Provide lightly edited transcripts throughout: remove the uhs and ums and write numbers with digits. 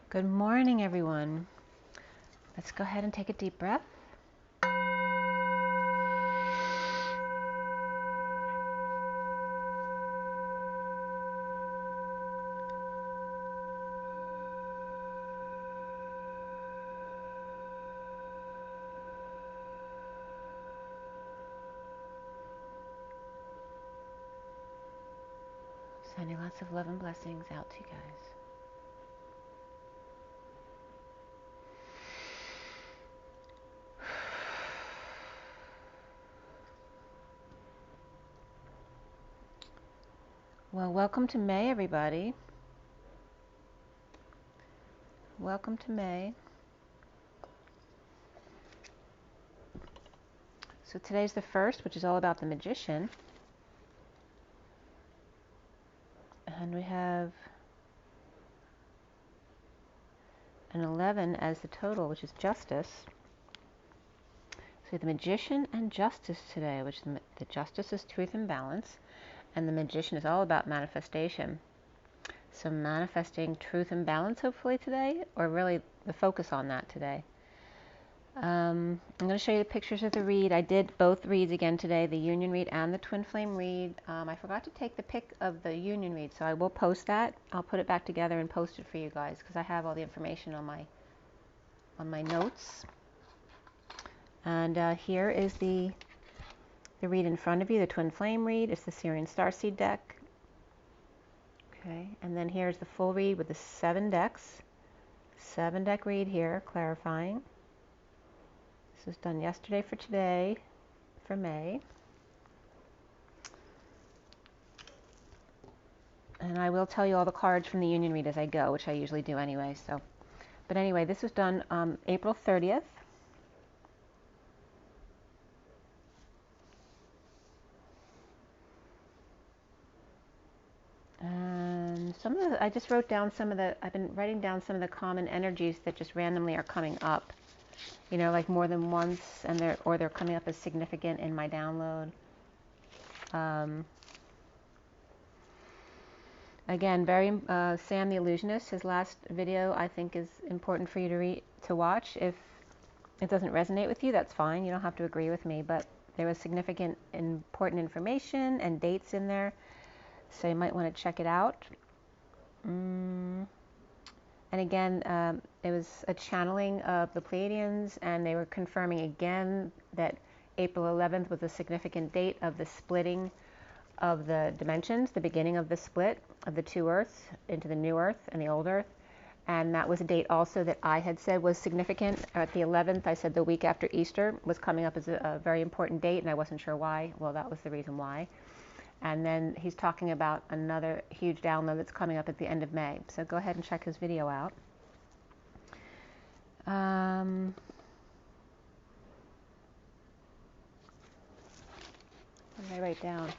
Good morning, everyone. Let's go ahead and take a deep breath. Sending lots of love and blessings out to you guys. Well, welcome to May, everybody. Welcome to May. So today's the 1st, which is all about the magician. And we have an 11 as the total, which is justice. So the magician and justice today, which the justice is truth and balance, and the magician is all about manifestation. So manifesting truth and balance hopefully today, or really the focus on that today. I'm going to show you the pictures of the read. I did both reads again today, the union read and the twin flame read. I forgot to take the pic of the union read, so I will post that. I'll put it back together and post it for you guys because I have all the information on my notes. And here is the read in front of you, the twin flame read. It's the Syrian Starseed deck. Okay, and then here's the full read with the 7 decks. 7 deck read here, clarifying. This was done yesterday for today, for May. And I will tell you all the cards from the union read as I go, which I usually do anyway. So, but anyway, this was done April 30th. And I just wrote down I've been writing down some of the common energies that just randomly are coming up. You know, like more than once, and they're coming up as significant in my download. Again, Sam the Illusionist, his last video I think is important for you to watch. If it doesn't resonate with you, that's fine. You don't have to agree with me, but there was significant, important information and dates in there, so you might want to check it out. And again, it was a channeling of the Pleiadians, and they were confirming again that April 11th was a significant date of the splitting of the dimensions, the beginning of the split of the 2 Earths into the new Earth and the old Earth. And that was a date also that I had said was significant. At the 11th, I said the week after Easter was coming up as a very important date, and I wasn't sure why. Well, that was the reason why. And then he's talking about another huge download that's coming up at the end of May. So go ahead and check his video out. What did I write down?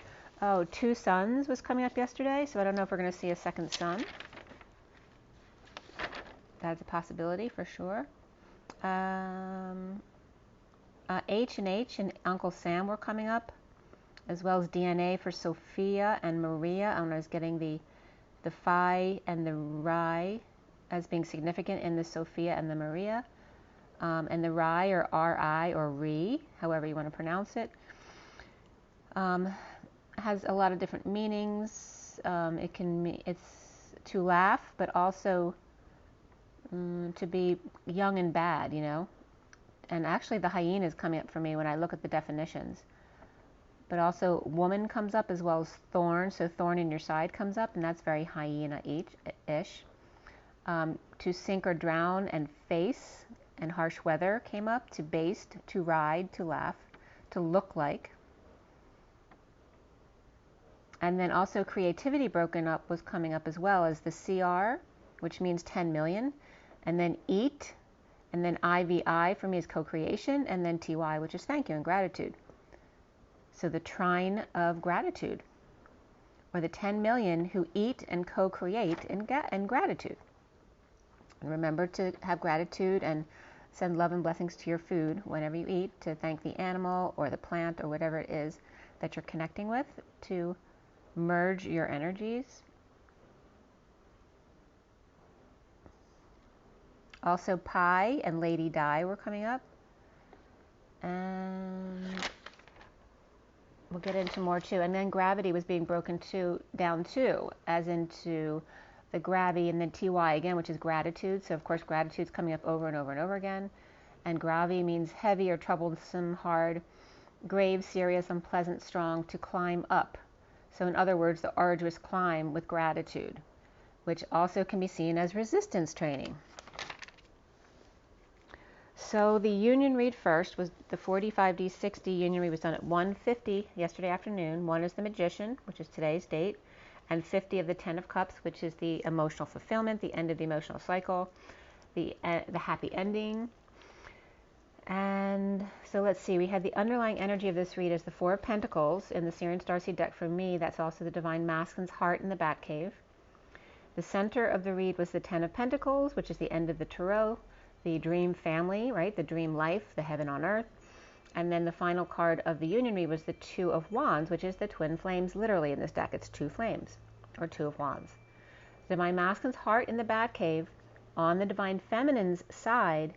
Oh, 2 suns was coming up yesterday, so I don't know if we're going to see a second sun. That's a possibility for sure. H and Uncle Sam were coming up, as well as DNA for Sophia and Maria. I was getting the Phi and the Rye as being significant in the Sophia and the Maria. And the Rye, or R-I, or Re, however you want to pronounce it, has a lot of different meanings. It's to laugh, but also to be young and bad, you know. And actually the hyena is coming up for me when I look at the definitions. But also woman comes up, as well as thorn. So thorn in your side comes up, and that's very hyena-ish. To sink or drown, and face and harsh weather came up. To baste, to ride, to laugh, to look like. And then also creativity broken up was coming up as well as the CR, which means 10 million. And then eat, and then IVI for me is co-creation, and then TY, which is thank you and gratitude. So the trine of gratitude, or the 10 million who eat and co-create in gratitude. And remember to have gratitude and send love and blessings to your food whenever you eat, to thank the animal or the plant or whatever it is that you're connecting with, to merge your energies. Also Pi and Lady Di were coming up. And we'll get into more too. And then gravity was being broken down too, as into the gravi and then ty again, which is gratitude. So of course gratitude's coming up over and over and over again. And gravi means heavy or troublesome, hard, grave, serious, unpleasant, strong, to climb up. So in other words, the arduous climb with gratitude, which also can be seen as resistance training. So the union read first was the 45D60 union read was done at 1:50 yesterday afternoon. 1 is the Magician, which is today's date, and 50 of the 10 of Cups, which is the emotional fulfillment, the end of the emotional cycle, the happy ending. And so let's see, we had the underlying energy of this read as the 4 of Pentacles in the Syrian Starseed deck for me. That's also the Divine Masculine's heart in the Batcave. The center of the read was the 10 of Pentacles, which is the end of the Tarot, the dream family, right? The dream life, the heaven on earth. And then the final card of the union read was the 2 of Wands, which is the twin flames. Literally in this deck, it's 2 flames, or 2 of Wands. The Divine Masculine's heart in the Batcave on the Divine Feminine's side,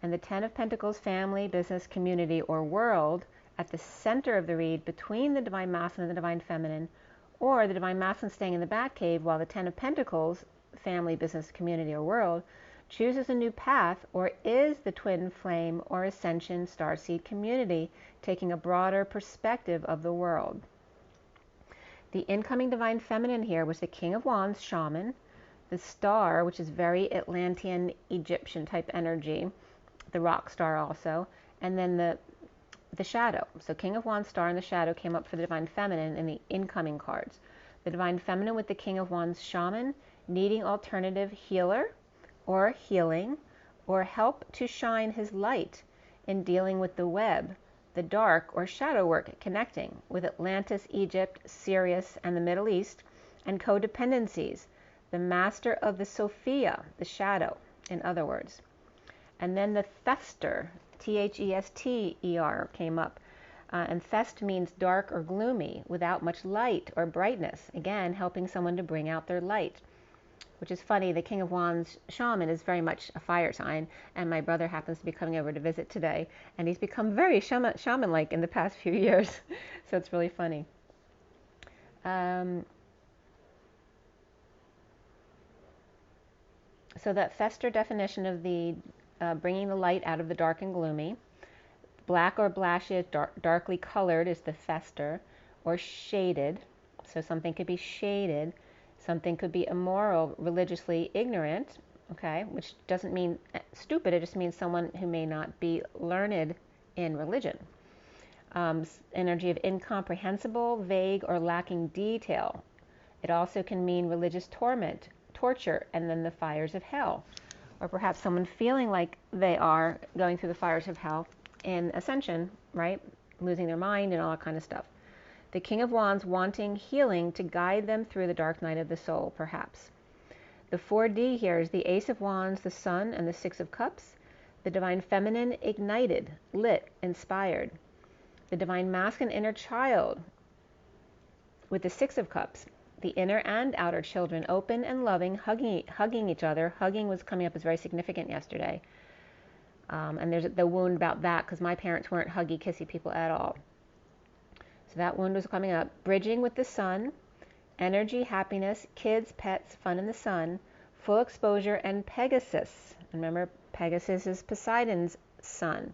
and the 10 of Pentacles, family, business, community, or world at the center of the read between the Divine Masculine and the Divine Feminine, or the Divine Masculine staying in the Batcave while the 10 of Pentacles, family, business, community, or world, chooses a new path or is the twin flame or ascension starseed community, taking a broader perspective of the world. The incoming Divine Feminine here was the King of Wands, shaman, the star, which is very Atlantean Egyptian type energy, the rock star also, and then the shadow. So King of Wands, star, and the shadow came up for the Divine Feminine in the incoming cards. The Divine Feminine with the King of Wands, shaman, needing alternative healer or healing or help to shine his light in dealing with the web, the dark or shadow work connecting with Atlantis, Egypt, Sirius, and the Middle East, and codependencies, the master of the Sophia, the shadow, in other words. And then the Thester, Thester, came up. And Thest means dark or gloomy, without much light or brightness. Again, helping someone to bring out their light. Which is funny, the King of Wands shaman is very much a fire sign, and my brother happens to be coming over to visit today, and he's become very shaman-like in the past few years. So it's really funny. So that Thester definition of the bringing the light out of the dark and gloomy. Black or blashy, darkly colored is the Thester, or shaded. So something could be shaded. Something could be immoral, religiously ignorant, okay, which doesn't mean stupid. It just means someone who may not be learned in religion. Energy of incomprehensible, vague, or lacking detail. It also can mean religious torment, torture, and then the fires of hell. Or perhaps someone feeling like they are going through the fires of hell in ascension, right? Losing their mind and all that kind of stuff. The King of Wands wanting healing to guide them through the dark night of the soul, perhaps. The 4D here is the Ace of Wands, the Sun, and the 6 of Cups. The Divine Feminine ignited, lit, inspired. The Divine Masculine inner child with the 6 of Cups. The inner and outer children, open and loving, hugging each other. Hugging was coming up as very significant yesterday. And there's the wound about that because my parents weren't huggy, kissy people at all. So that wound was coming up. Bridging with the sun, energy, happiness, kids, pets, fun in the sun, full exposure, and Pegasus. Remember, Pegasus is Poseidon's son.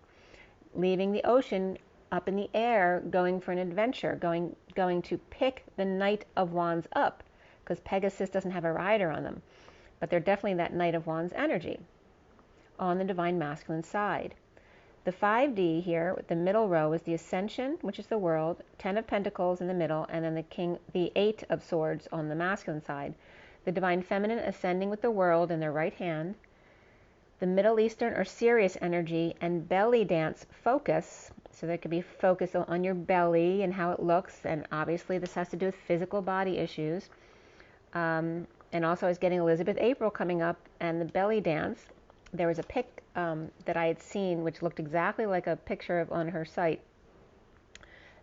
Leaving the ocean, up in the air, going for an adventure, going to pick the Knight of Wands up, because Pegasus doesn't have a rider on them. But they're definitely that Knight of Wands energy on the Divine Masculine side. The 5D here, with the middle row, is the Ascension, which is the world, 10 of Pentacles in the middle, and then the 8 of Swords on the masculine side. The Divine Feminine ascending with the world in their right hand. The Middle Eastern or Sirius energy and belly dance focus. So there could be focus on your belly and how it looks, and obviously this has to do with physical body issues. And also I was getting Elizabeth April coming up and the belly dance. There was a pic that I had seen which looked exactly like a picture on her site.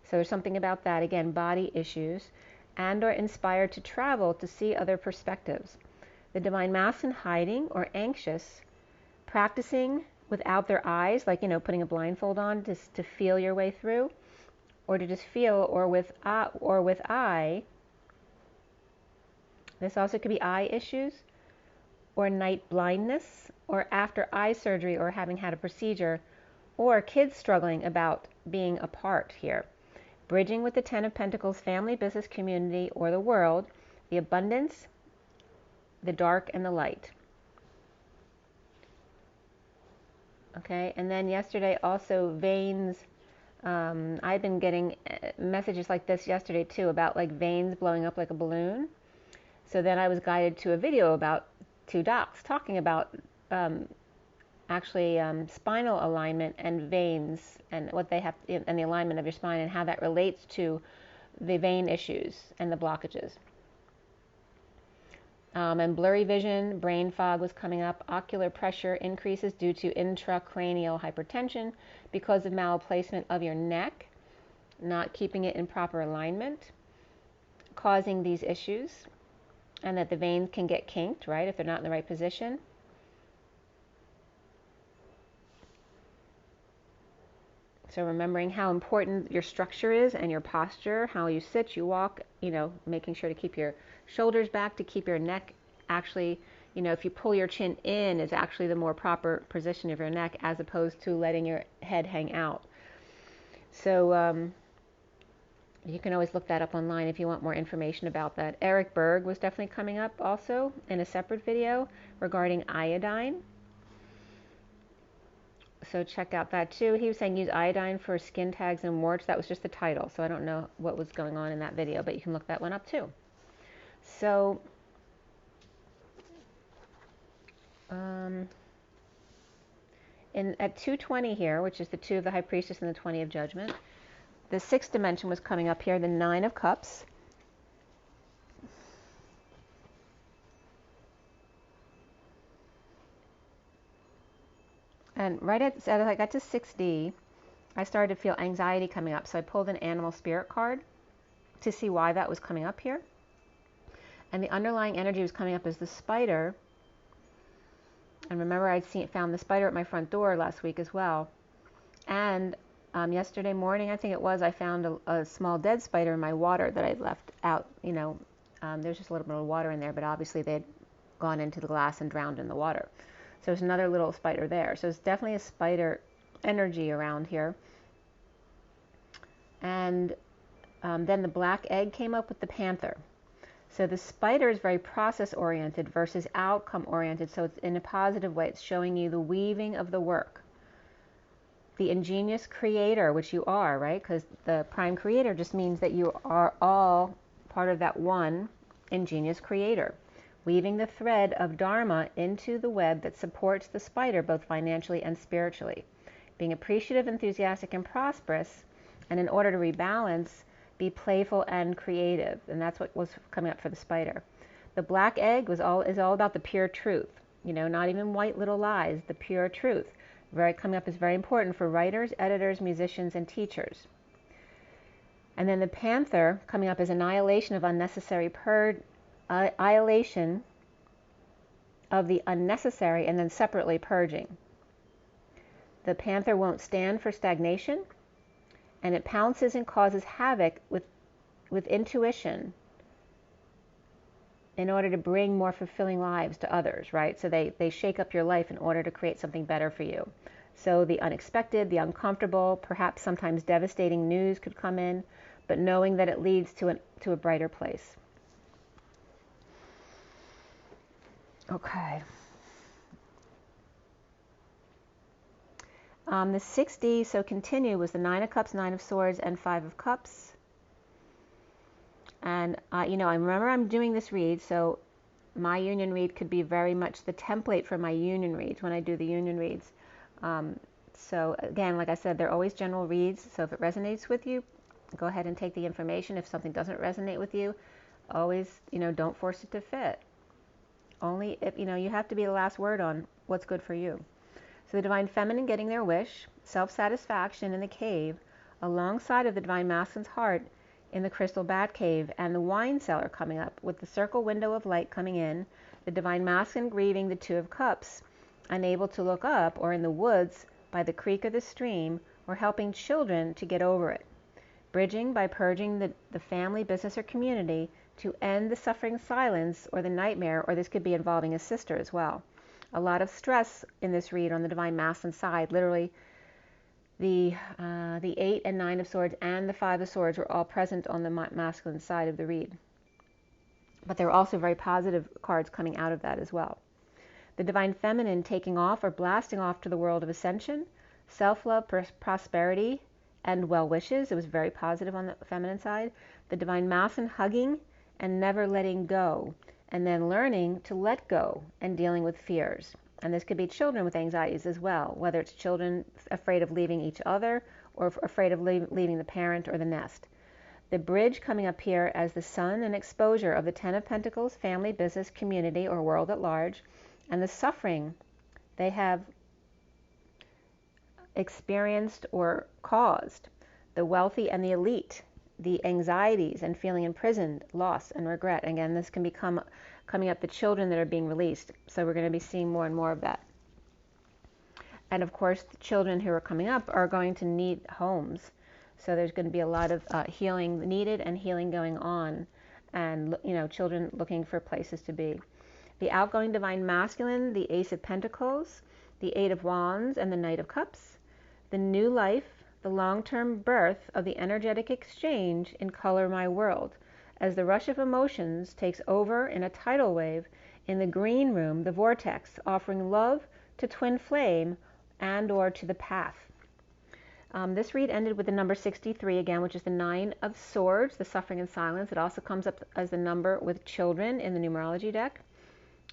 So there's something about that, again, body issues, and or inspired to travel to see other perspectives. The Divine Masculine hiding or anxious practicing without their eyes, like, putting a blindfold on just to feel your way through, or to just feel, or with eye. This also could be eye issues, or night blindness, or after eye surgery or having had a procedure, or kids struggling about being apart here. Bridging with the Ten of Pentacles, family, business, community, or the world, the abundance, the dark, and the light. Okay, and then yesterday also veins. I've been getting messages like this yesterday too, about like veins blowing up like a balloon. So then I was guided to a video about two docs talking about actually spinal alignment and veins, and what they have, and the alignment of your spine, and how that relates to the vein issues and the blockages. And blurry vision, brain fog was coming up. Ocular pressure increases due to intracranial hypertension because of malplacement of your neck, not keeping it in proper alignment, causing these issues. And that the veins can get kinked, right, if they're not in the right position. So remembering how important your structure is and your posture, how you sit, you walk, making sure to keep your shoulders back, to keep your neck actually, if you pull your chin in, is actually the more proper position of your neck, as opposed to letting your head hang out. So you can always look that up online if you want more information about that. Eric Berg was definitely coming up also in a separate video regarding iodine. So check out that too. He was saying use iodine for skin tags and warts. That was just the title, so I don't know what was going on in that video, but you can look that one up too. So at 220 here, which is the 2 of the High Priestess and the 20 of Judgment, the 6th dimension was coming up here, the 9 of Cups. And right as I got to 6D, I started to feel anxiety coming up. So I pulled an animal spirit card to see why that was coming up here. And the underlying energy was coming up as the spider. And remember, I'd found the spider at my front door last week as well. And yesterday morning, I think it was, I found a small dead spider in my water that I'd left out. There's just a little bit of water in there, but obviously they'd gone into the glass and drowned in the water. So there's another little spider there. So it's definitely a spider energy around here. And then the black egg came up with the panther. So the spider is very process-oriented versus outcome-oriented. So it's in a positive way. It's showing you the weaving of the work. The ingenious creator, which you are, right? Because the prime creator just means that you are all part of that one ingenious creator, weaving the thread of Dharma into the web that supports the spider both financially and spiritually. Being appreciative, enthusiastic, and prosperous, and in order to rebalance, be playful and creative. And that's what was coming up for the spider. The black egg is all about the pure truth. Not even white little lies, the pure truth. Coming up is very important for writers, editors, musicians, and teachers. And then the panther coming up is annihilation of unnecessary annihilation of the unnecessary, and then separately purging. The panther won't stand for stagnation, and it pounces and causes havoc with intuition in order to bring more fulfilling lives to others, right? So they shake up your life in order to create something better for you. So the unexpected, the uncomfortable, perhaps sometimes devastating news could come in, but knowing that it leads to a brighter place. Okay. The 6D, so continue, was the 9 of Cups, 9 of Swords, and 5 of Cups. And, I remember I'm doing this read, so my union read could be very much the template for my union reads when I do the union reads. So again, like I said, they're always general reads. So if it resonates with you, go ahead and take the information. If something doesn't resonate with you, always, don't force it to fit. Only if, you have to be the last word on what's good for you. So the Divine Feminine getting their wish, self-satisfaction in the cave, alongside of the Divine Masculine's heart in the Crystal Bat Cave, and the Wine Cellar coming up with the circle window of light coming in, the Divine Masculine grieving the 2 of Cups, unable to look up, or in the woods by the creek or the stream, or helping children to get over it. Bridging by purging the family, business, or community to end the suffering silence or the nightmare, or this could be involving a sister as well. A lot of stress in this read on the divine masculine side. Literally, the 8 and 9 of swords and the 5 of swords were all present on the masculine side of the read. But there were also very positive cards coming out of that as well. The divine feminine taking off or blasting off to the world of ascension, self-love, prosperity, and well wishes. It was very positive on the feminine side. The divine masculine hugging and never letting go, and then learning to let go and dealing with fears. And this could be children with anxieties as well, whether it's children afraid of leaving each other or afraid of leaving the parent or the nest. The bridge coming up here as the sun and exposure of the 10 of Pentacles, family, business, community, or world at large, and the suffering they have experienced or caused, the wealthy and the elite, the anxieties and feeling imprisoned, loss, and regret. Again, this can become coming up the children that are being released. So we're going to be seeing more and more of that. And of course, the children who are coming up are going to need homes. So there's going to be a lot of healing needed and healing going on, and children looking for places to be. The outgoing divine masculine, the Ace of Pentacles, the 8 of Wands, and the Knight of Cups. The new life, the long-term birth of the energetic exchange in Color My World, as the rush of emotions takes over in a tidal wave in the green room, the vortex, offering love to twin flame and or to the path. This read ended with the number 63 again, which is the 9 of Swords, the suffering and silence. It also comes up as the number with children in the numerology deck,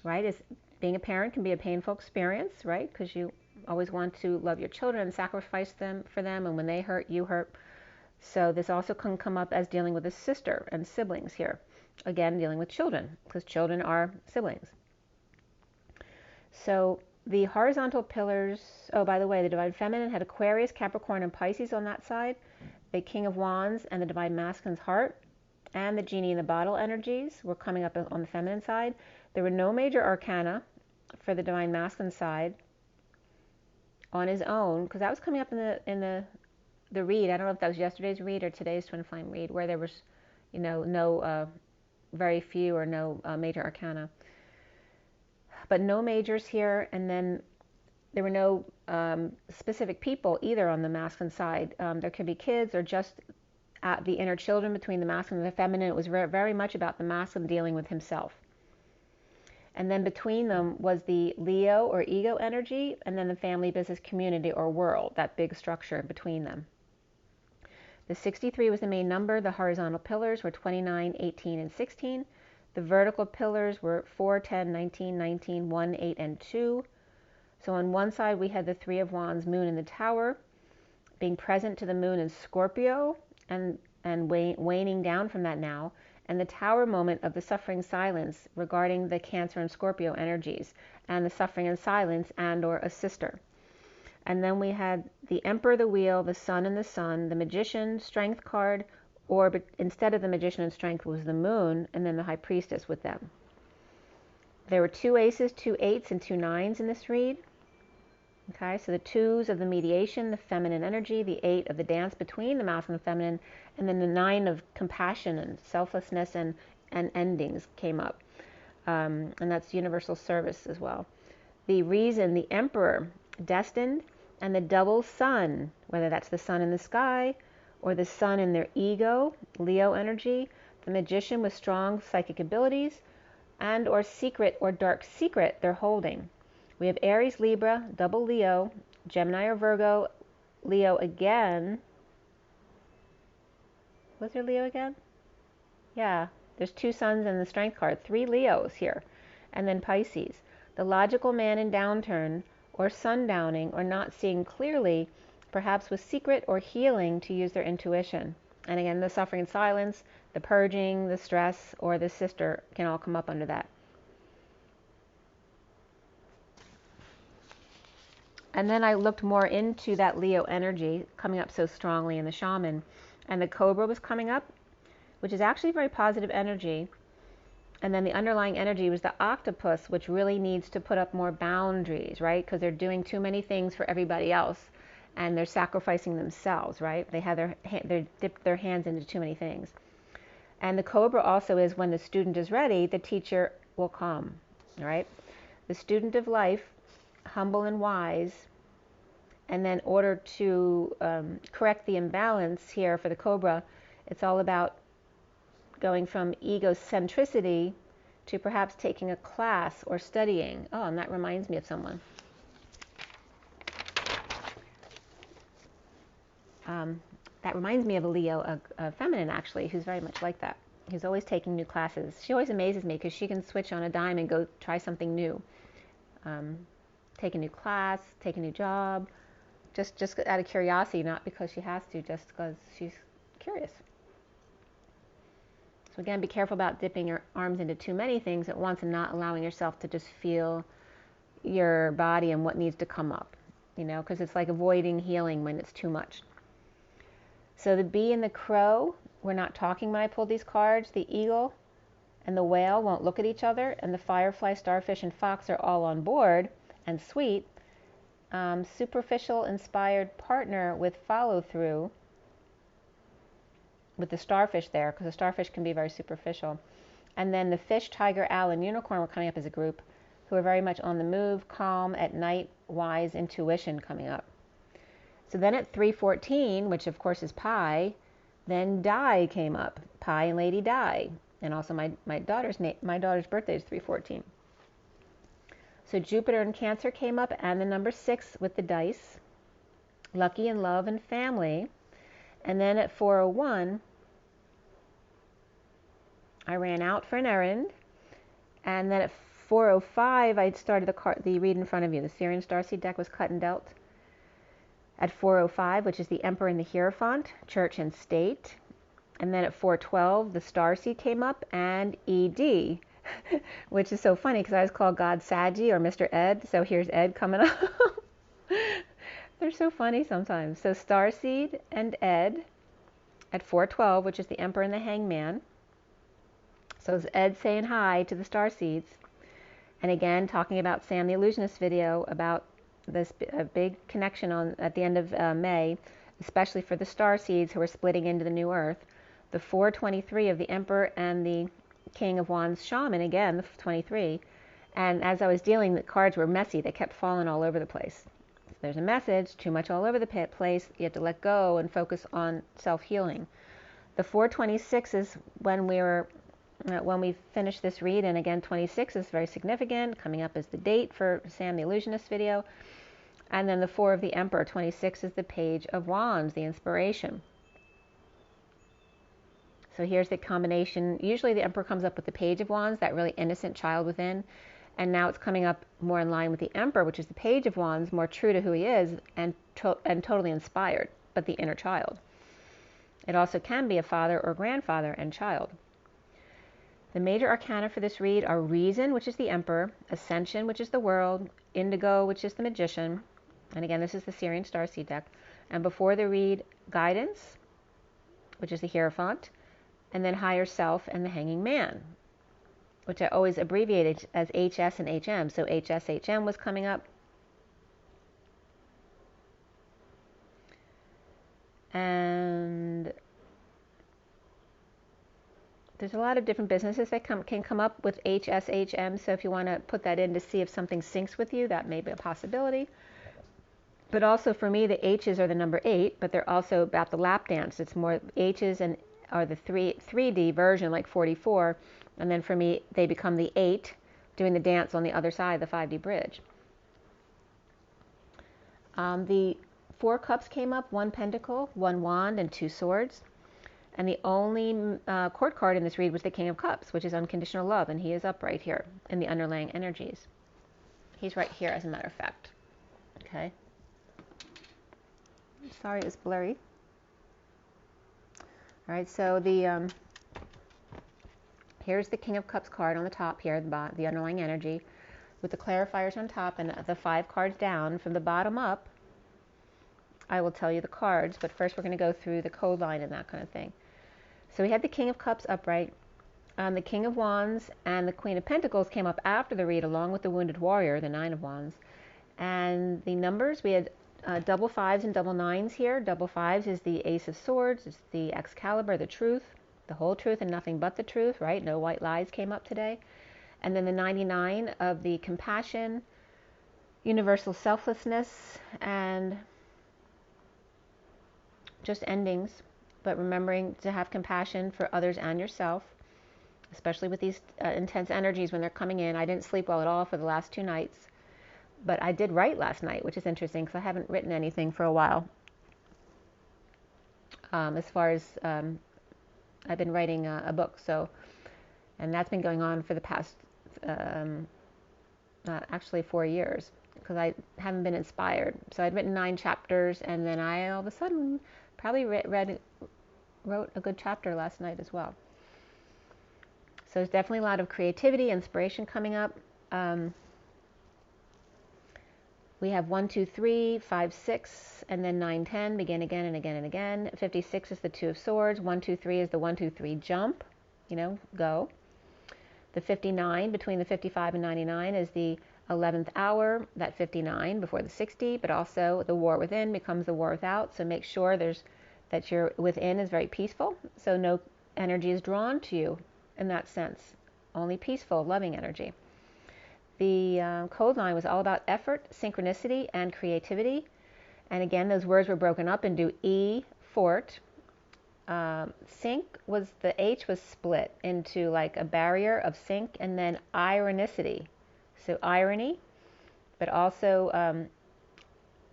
right? As being a parent can be a painful experience, right? Because you always want to love your children and sacrifice them for them, and when they hurt, you hurt. So this also can come up as dealing with a sister and siblings here. Again, dealing with children, because children are siblings. So the horizontal pillars, oh, by the way, the divine feminine had Aquarius, Capricorn, and Pisces on that side, the King of Wands and the divine masculine's heart, and the genie in the bottle energies were coming up on the feminine side. There were no major arcana for the divine masculine side on his own, because that was coming up in the read. I don't know if that was yesterday's read or today's twin flame read, where there was, no very few or no major arcana. But no majors here, and then there were no specific people either on the masculine side. There could be kids or just the inner children between the masculine and the feminine. It was very much about the masculine dealing with himself. And then between them was the Leo or ego energy, and then the family, business, community, or world, that big structure between them. The 63 was the main number. The horizontal pillars were 29, 18, and 16. The vertical pillars were 4, 10, 19, 19, 1, 8, and 2. So on one side we had the 3 of Wands, moon in the tower, being present to the moon in Scorpio, and waning down from that now, and the tower moment of the suffering silence regarding the Cancer and Scorpio energies, and the suffering and silence and or a sister. And then we had the Emperor, the Wheel, the Sun and the Sun, the Magician, Strength card, but instead of the Magician and Strength was the Moon, and then the High Priestess with them. There were 2 aces, 2 8s, and 2 9s in this read. Okay, so the 2s of the mediation, the feminine energy, the 8 of the dance between the masculine and feminine, and then the 9 of compassion and selflessness and endings came up. And that's universal service as well. The reason, the Emperor, destined, and the double sun, whether that's the sun in the sky or the sun in their ego, Leo energy, the Magician with strong psychic abilities, and or secret or dark secret they're holding. We have Aries, Libra, double Leo, Gemini or Virgo, Leo again. Was there Leo again? Yeah, there's 2 suns in the Strength card, 3 Leos here. And then Pisces, the logical man in downturn or sundowning or not seeing clearly, perhaps with secret or healing to use their intuition. And again, the suffering and silence, the purging, the stress, or the sister can all come up under that. And then I looked more into that Leo energy coming up so strongly in the shaman. And the Cobra was coming up, which is actually very positive energy. And then the underlying energy was the octopus, which really needs to put up more boundaries, right? Because they're doing too many things for everybody else, and they're sacrificing themselves, right? They dipped their hands into too many things. And the cobra also is when the student is ready, the teacher will come, right? The student of life, humble and wise, and then in order to correct the imbalance here for the cobra, it's all about going from egocentricity to perhaps taking a class or studying. Oh, and that reminds me of someone. That reminds me of a Leo, a feminine actually, who's very much like that. Who's always taking new classes. She always amazes me because she can switch on a dime and go try something new. Take a new class, take a new job, just out of curiosity, not because she has to, just because she's curious. So again, be careful about dipping your arms into too many things at once and not allowing yourself to just feel your body and what needs to come up, because it's like avoiding healing when it's too much. So the bee and the crow were not talking when I pulled these cards. The eagle and the whale won't look at each other, and the firefly, starfish, and fox are all on board and sweet. Superficial inspired partner with follow through with the starfish there, because the starfish can be very superficial. And then the fish, tiger, owl, and unicorn were coming up as a group, who are very much on the move, calm, at night, wise, intuition coming up. So then at 3:14, which of course is Pi, then Di came up, Pi and Lady Di. And also my daughter's birthday is 3:14. So Jupiter and Cancer came up, and the number 6 with the dice, lucky in love and family. And then at 4:01, I ran out for an errand. And then at 4:05, I started the read in front of you. The Syrian Starseed deck was cut and dealt. At 4:05, which is the Emperor and the Hierophant, Church and State. And then at 4:12, the Starseed came up, and ED, which is so funny because I was called God Saggy or Mr. Ed. So here's Ed coming up. They're so funny sometimes. So Starseed and Ed at 4:12, which is the Emperor and the Hangman. So it's Ed saying hi to the Starseeds. And again, talking about Sam the Illusionist video about this big connection at the end of May, especially for the Starseeds who are splitting into the new Earth. The 4:23 of the Emperor and the King of Wands Shaman, again, the 23. And as I was dealing, the cards were messy. They kept falling all over the place. So there's a message, too much all over the place. You have to let go and focus on self-healing. The 4:26 is when we finish this read, and again, 26 is very significant, coming up as the date for Sam the Illusionist video. And then the 4 of the Emperor, 26 is the Page of Wands, the inspiration. So here's the combination. Usually the Emperor comes up with the Page of Wands, that really innocent child within. And now it's coming up more in line with the Emperor, which is the Page of Wands, more true to who he is and totally inspired, but the inner child. It also can be a father or grandfather and child. The major arcana for this read are Reason, which is the Emperor, Ascension, which is the World, Indigo, which is the Magician. And again, this is the Syrian Starseed deck. And before the read, Guidance, which is the Hierophant, and then Higher Self and the Hanging Man, which I always abbreviated as HS and HM. So HSHM was coming up. And there's a lot of different businesses that can come up with HSHM. So if you want to put that in to see if something syncs with you, that may be a possibility. But also for me, the H's are the number 8, but they're also about the lap dance. It's more H's and are the 3D version, like 44. And then for me, they become the 8, doing the dance on the other side of the 5D bridge. The 4 cups came up, 1 pentacle, 1 wand, and 2 swords. And the only court card in this read was the King of Cups, which is unconditional love, and he is up right here in the underlying energies. He's right here, as a matter of fact. Okay. Sorry, it was blurry. All right, so here's the King of Cups card on the top here, the underlying energy, with the clarifiers on top and the 5 cards down. From the bottom up, I will tell you the cards, but first we're going to go through the code line and that kind of thing. So we had the King of Cups upright, The King of Wands and the Queen of Pentacles came up after the read, along with the Wounded Warrior, the Nine of Wands. And the numbers, we had double fives and double nines here. Double fives is the Ace of Swords, it's the Excalibur, the truth, the whole truth and nothing but the truth, right? No white lies came up today. And then the 99 of the compassion, universal selflessness, and just endings, but remembering to have compassion for others and yourself, especially with these intense energies when they're coming in. I didn't sleep well at all for the last 2 nights, but I did write last night, which is interesting because I haven't written anything for a while. As far as I've been writing a book, so, and that's been going on for the past actually 4 years, because I haven't been inspired. So I'd written 9 chapters, and then I all of a sudden probably wrote a good chapter last night as well. So there's definitely a lot of creativity, inspiration coming up. We have 1, 2, 3, 5, 6, and then 9, 10, begin again and again and again. 56 is the Two of Swords. 1, 2, 3 is the 1, 2, 3 jump, go. The 59, between the 55 and 99, is the 11th hour, that 59 before the 60, but also the war within becomes the war without. So make sure that your within is very peaceful, so no energy is drawn to you in that sense. Only peaceful, loving energy. The code line was all about effort, synchronicity, and creativity. And again, those words were broken up into E, fort. Sync was, the H was split into like a barrier of sync, and then ironicity. So irony, but also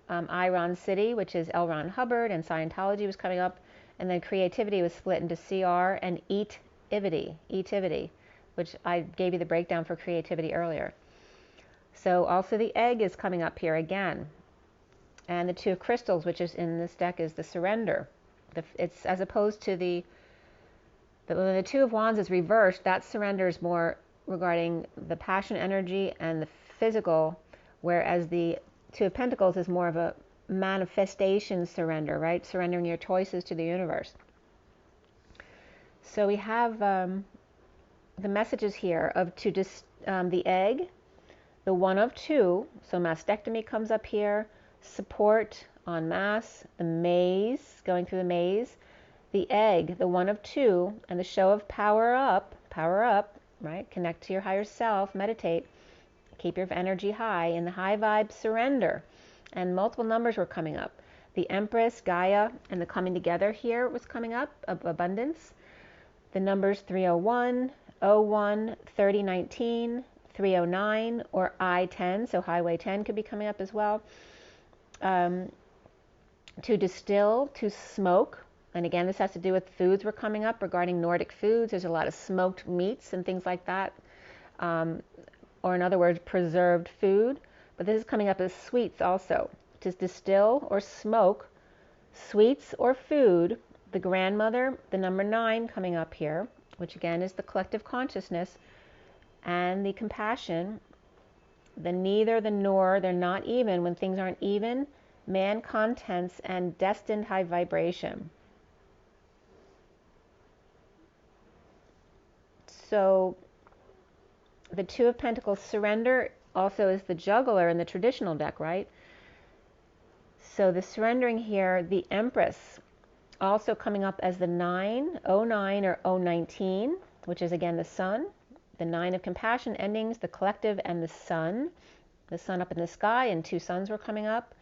Iron City, which is L. Ron Hubbard, and Scientology was coming up. And then creativity was split into CR and eativity, which I gave you the breakdown for creativity earlier. So also the egg is coming up here again. And the Two of Crystals, which is in this deck, is the surrender. It's as opposed to when the Two of Wands is reversed, that surrender is more regarding the passion energy and the physical, whereas the Two of Pentacles is more of a manifestation surrender, right? Surrendering your choices to the universe. So we have the messages here of the egg, the 1 of 2, so mastectomy comes up here, support en masse, the maze, going through the maze, the egg, the 1 of 2, and the show of power up, right? Connect to your higher self, meditate, keep your energy high, in the high vibe, surrender. And multiple numbers were coming up. The Empress, Gaia, and the coming together here was coming up, of abundance. The numbers 301, 01, 3019, 309, or I-10, so Highway 10 could be coming up as well. To distill, to smoke, and again this has to do with foods were coming up regarding Nordic foods. There's a lot of smoked meats and things like that, or in other words, preserved food. But this is coming up as sweets also. To distill or smoke sweets or food. The grandmother, the number 9 coming up here, which again is the collective consciousness, and the compassion, the neither, the nor, they're not even. When things aren't even, man contents and destined high vibration. So the Two of Pentacles, surrender, also is the juggler in the traditional deck, right? So the surrendering here, the Empress, also coming up as the 9, 09 or 019, which is again the sun. The 9 of compassion, endings, the collective, and the sun up in the sky, and 2 suns were coming up.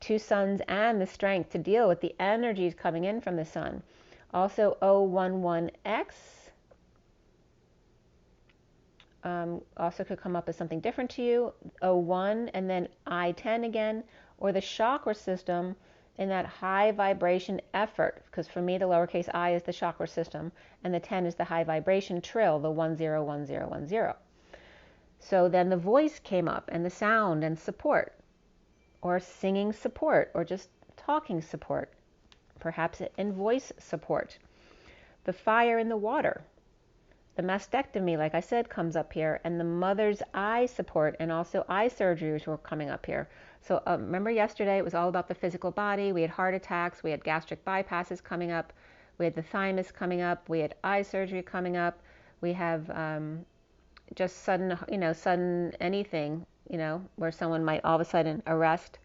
2 suns and the strength to deal with the energies coming in from the sun. Also 011X also could come up as something different to you. 01 and then I-10 again, or the chakra system in that high vibration effort, because for me the lowercase I is the chakra system, and the 10 is the high vibration trill, the 101010. So then the voice came up, and the sound and support, or singing support, or just talking support, perhaps in voice support. The fire in the water, the mastectomy, like I said, comes up here, and the mother's eye support, and also eye surgeries were coming up here. So remember yesterday it was all about the physical body. We had heart attacks, we had gastric bypasses coming up, we had the thymus coming up, we had eye surgery coming up, We have just sudden, sudden anything, where someone might all of a sudden arrest,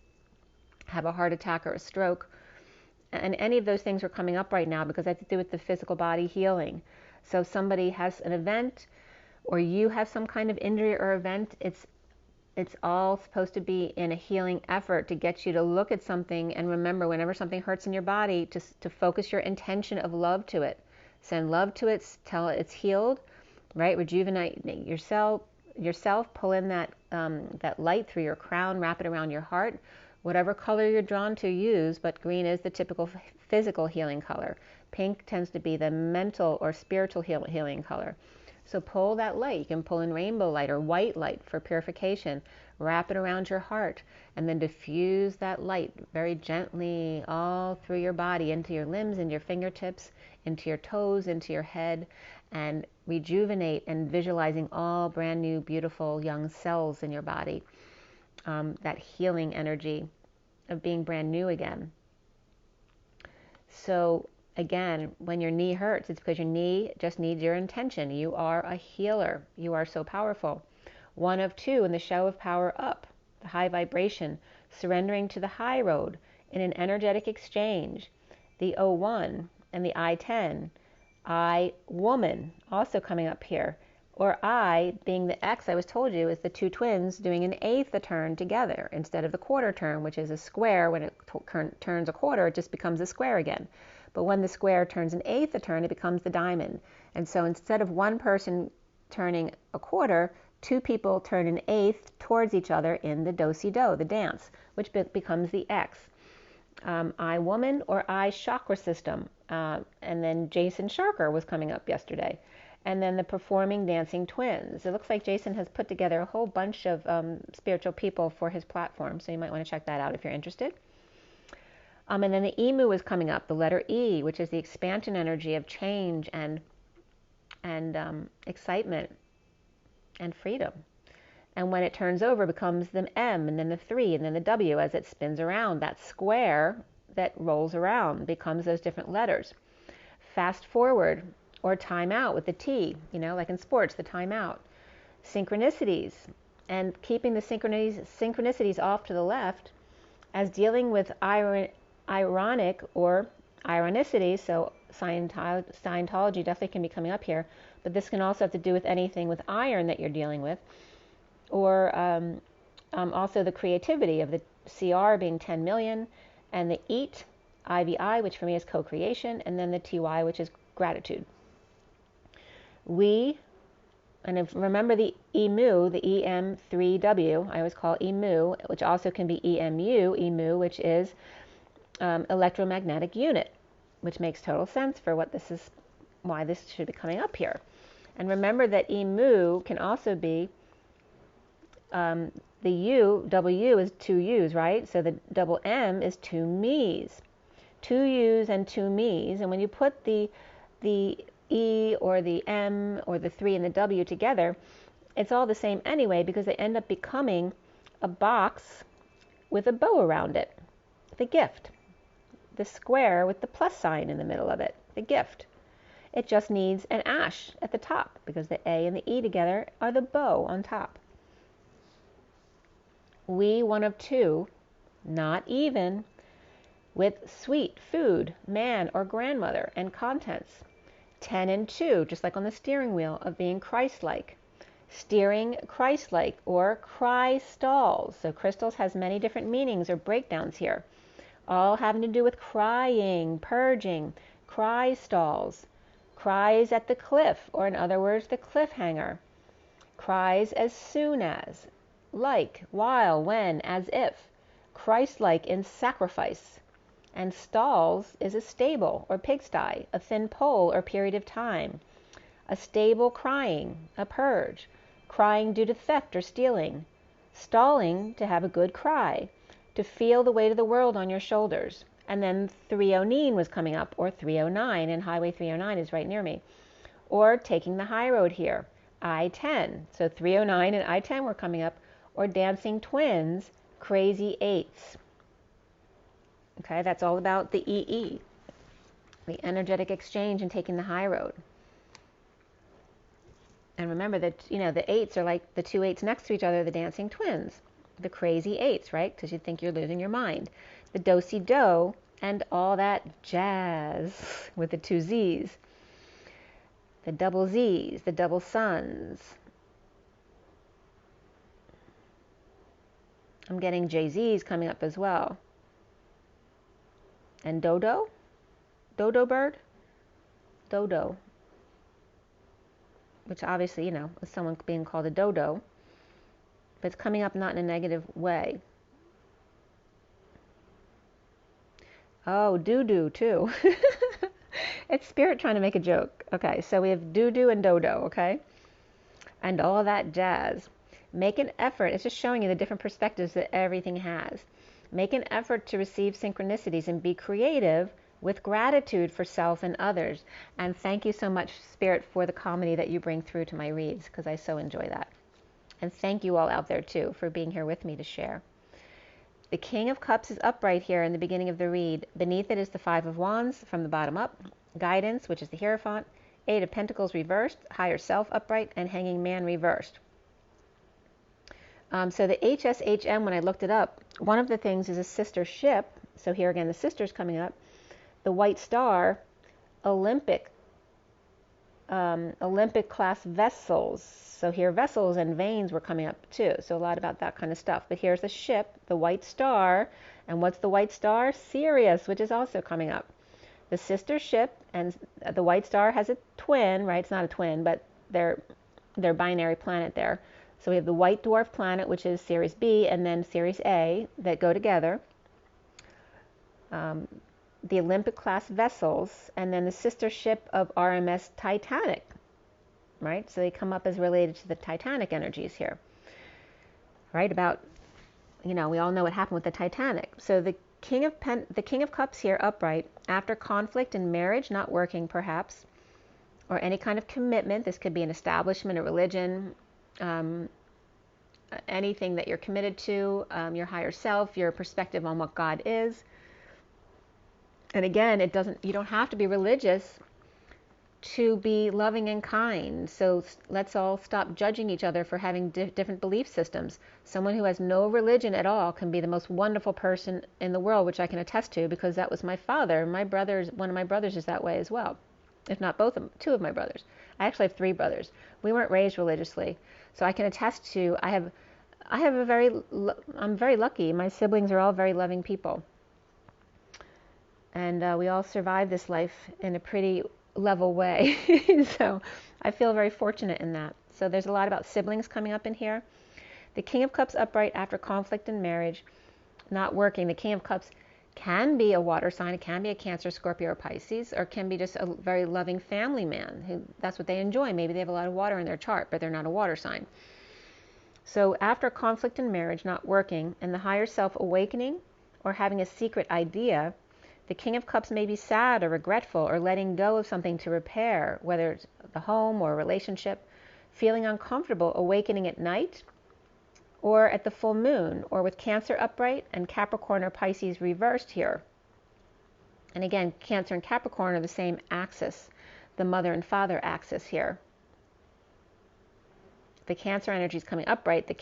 have a heart attack or a stroke. And any of those things are coming up right now because they have to do with the physical body healing. So if somebody has an event or you have some kind of injury or event, it's all supposed to be in a healing effort to get you to look at something and remember whenever something hurts in your body to focus your intention of love to it. Send love to it, tell it it's healed, right? Rejuvenate yourself, pull in that light through your crown, wrap it around your heart. Whatever color you're drawn to, use, but green is the typical physical healing color. Pink tends to be the mental or spiritual healing color. So pull that light. You can pull in rainbow light or white light for purification. Wrap it around your heart and then diffuse that light very gently all through your body, into your limbs, into your fingertips, into your toes, into your head, and rejuvenate and visualizing all brand new, beautiful young cells in your body. That healing energy of being brand new again. So again, when your knee hurts, it's because your knee just needs your intention. You are a healer. You are so powerful. 1 of 2 in the show of power up, the high vibration, surrendering to the high road in an energetic exchange. The O1 and the I-10, I woman, also coming up here. Or I, being the X I was told you, is the 2 twins doing an eighth a turn together instead of the quarter turn, which is a square. When it turns a quarter, it just becomes a square again. But when the square turns an eighth a turn, it becomes the diamond. And so instead of one person turning a quarter, 2 people turn an eighth towards each other in the do-si-do, the dance, which becomes the X. I woman or I chakra system. And then Jason Sharker was coming up yesterday. And then the performing dancing twins. It looks like Jason has put together a whole bunch of spiritual people for his platform, so you might want to check that out if you're interested. And then the emu is coming up, the letter E, which is the expansion energy of change and excitement and freedom. And when it turns over, it becomes the M, and then the 3, and then the W as it spins around. That square that rolls around becomes those different letters. Fast forward or time out with the T, like in sports, the time out. Synchronicities, and keeping the synchronicities off to the left as dealing with ironic or ironicity. So Scientology definitely can be coming up here, but this can also have to do with anything with iron that you're dealing with, or also the creativity of the CR being 10 million, and the EAT, IVI, which for me is co-creation, and then the TY, which is gratitude. And remember the EMU, the EM3W, I always call EMU, which also can be EMU, which is electromagnetic unit, which makes total sense for why this should be coming up here. And remember that EMU can also be, the W is 2 U's, right? So the double M is 2 me's. 2 U's and 2 me's. And when you put the E or the M or the 3 and the W together, it's all the same anyway because they end up becoming a box with a bow around it. The gift. The square with the plus sign in the middle of it. The gift. It just needs an ash at the top because the A and the E together are the bow on top. We, 1 of 2, not even, with sweet food, man or grandmother, and contents. 10 and 2, just like on the steering wheel, of being Christ-like. Steering Christ-like, or cry stalls. So crystals has many different meanings or breakdowns here, all having to do with crying, purging, cry stalls. Cries at the cliff, or in other words, the cliffhanger. Cries as soon as, like, while, when, as if. Christ-like in sacrifice. And stalls is a stable or pigsty, a thin pole or period of time. A stable crying, a purge. Crying due to theft or stealing. Stalling to have a good cry. To feel the weight of the world on your shoulders. And then 309 was coming up, or 309, and Highway 309 is right near me. Or taking the high road here, I-10. So 309 and I-10 were coming up, or dancing twins, crazy eights. Okay, that's all about the EE, the energetic exchange and taking the high road. And remember that, the eights are like the two eights next to each other, the dancing twins, the crazy eights, right? Because you think you're losing your mind. The do-si-do and all that jazz with the two Z's. The double Z's, the double suns. I'm getting Jay-Z's coming up as well. And dodo? Dodo bird? Dodo. Which obviously, is someone being called a dodo. But it's coming up not in a negative way. Oh, doo-doo too. It's spirit trying to make a joke. Okay, so we have doo-doo and dodo, okay? And all that jazz. Make an effort. It's just showing you the different perspectives that everything has. Make an effort to receive synchronicities and be creative with gratitude for self and others. And thank you so much, Spirit, for the comedy that you bring through to my reads, because I so enjoy that. And thank you all out there, too, for being here with me to share. The King of Cups is upright here in the beginning of the read. Beneath it is the Five of Wands from the bottom up. Guidance, which is the Hierophant. Eight of Pentacles reversed. Higher Self upright. And Hanging Man reversed. So the HSHM, when I looked it up, one of the things is a sister ship. So here again, the sister's coming up. The White Star, Olympic class vessels. So here vessels and veins were coming up too. So a lot about that kind of stuff. But here's the ship, the White Star. And what's the White Star? Sirius, which is also coming up. The sister ship, and the White Star has a twin, right? It's not a twin, but they're binary planet there. So we have the white dwarf planet, which is Series B, and then Series A that go together. The Olympic class vessels, and then the sister ship of RMS Titanic, right? So they come up as related to the Titanic energies here, right? About, we all know what happened with the Titanic. So the King of Cups here upright, after conflict and marriage not working perhaps, or any kind of commitment. This could be an establishment, a religion, anything that you're committed to, your higher self, your perspective on what God is. And again, you don't have to be religious to be loving and kind. So let's all stop judging each other for having different belief systems. Someone who has no religion at all can be the most wonderful person in the world, which I can attest to because that was my father. One of my brothers is that way as well, if not two of my brothers. I actually have three brothers. We weren't raised religiously, so I can attest to. I'm very lucky. My siblings are all very loving people, and we all survive this life in a pretty level way. So I feel very fortunate in that. So there's a lot about siblings coming up in here. The King of Cups upright after conflict in marriage not working. The King of Cups can be a water sign. It can be a Cancer, Scorpio, or Pisces, or it can be just a very loving family man. That's what they enjoy. Maybe they have a lot of water in their chart, but they're not a water sign. So after conflict in marriage not working and the higher self awakening or having a secret idea, the King of Cups may be sad or regretful or letting go of something to repair, whether it's the home or a relationship, feeling uncomfortable awakening at night or at the full moon, or with Cancer upright and Capricorn or Pisces reversed here. And again, Cancer and Capricorn are the same axis, the mother and father axis here. The Cancer energy is coming upright, the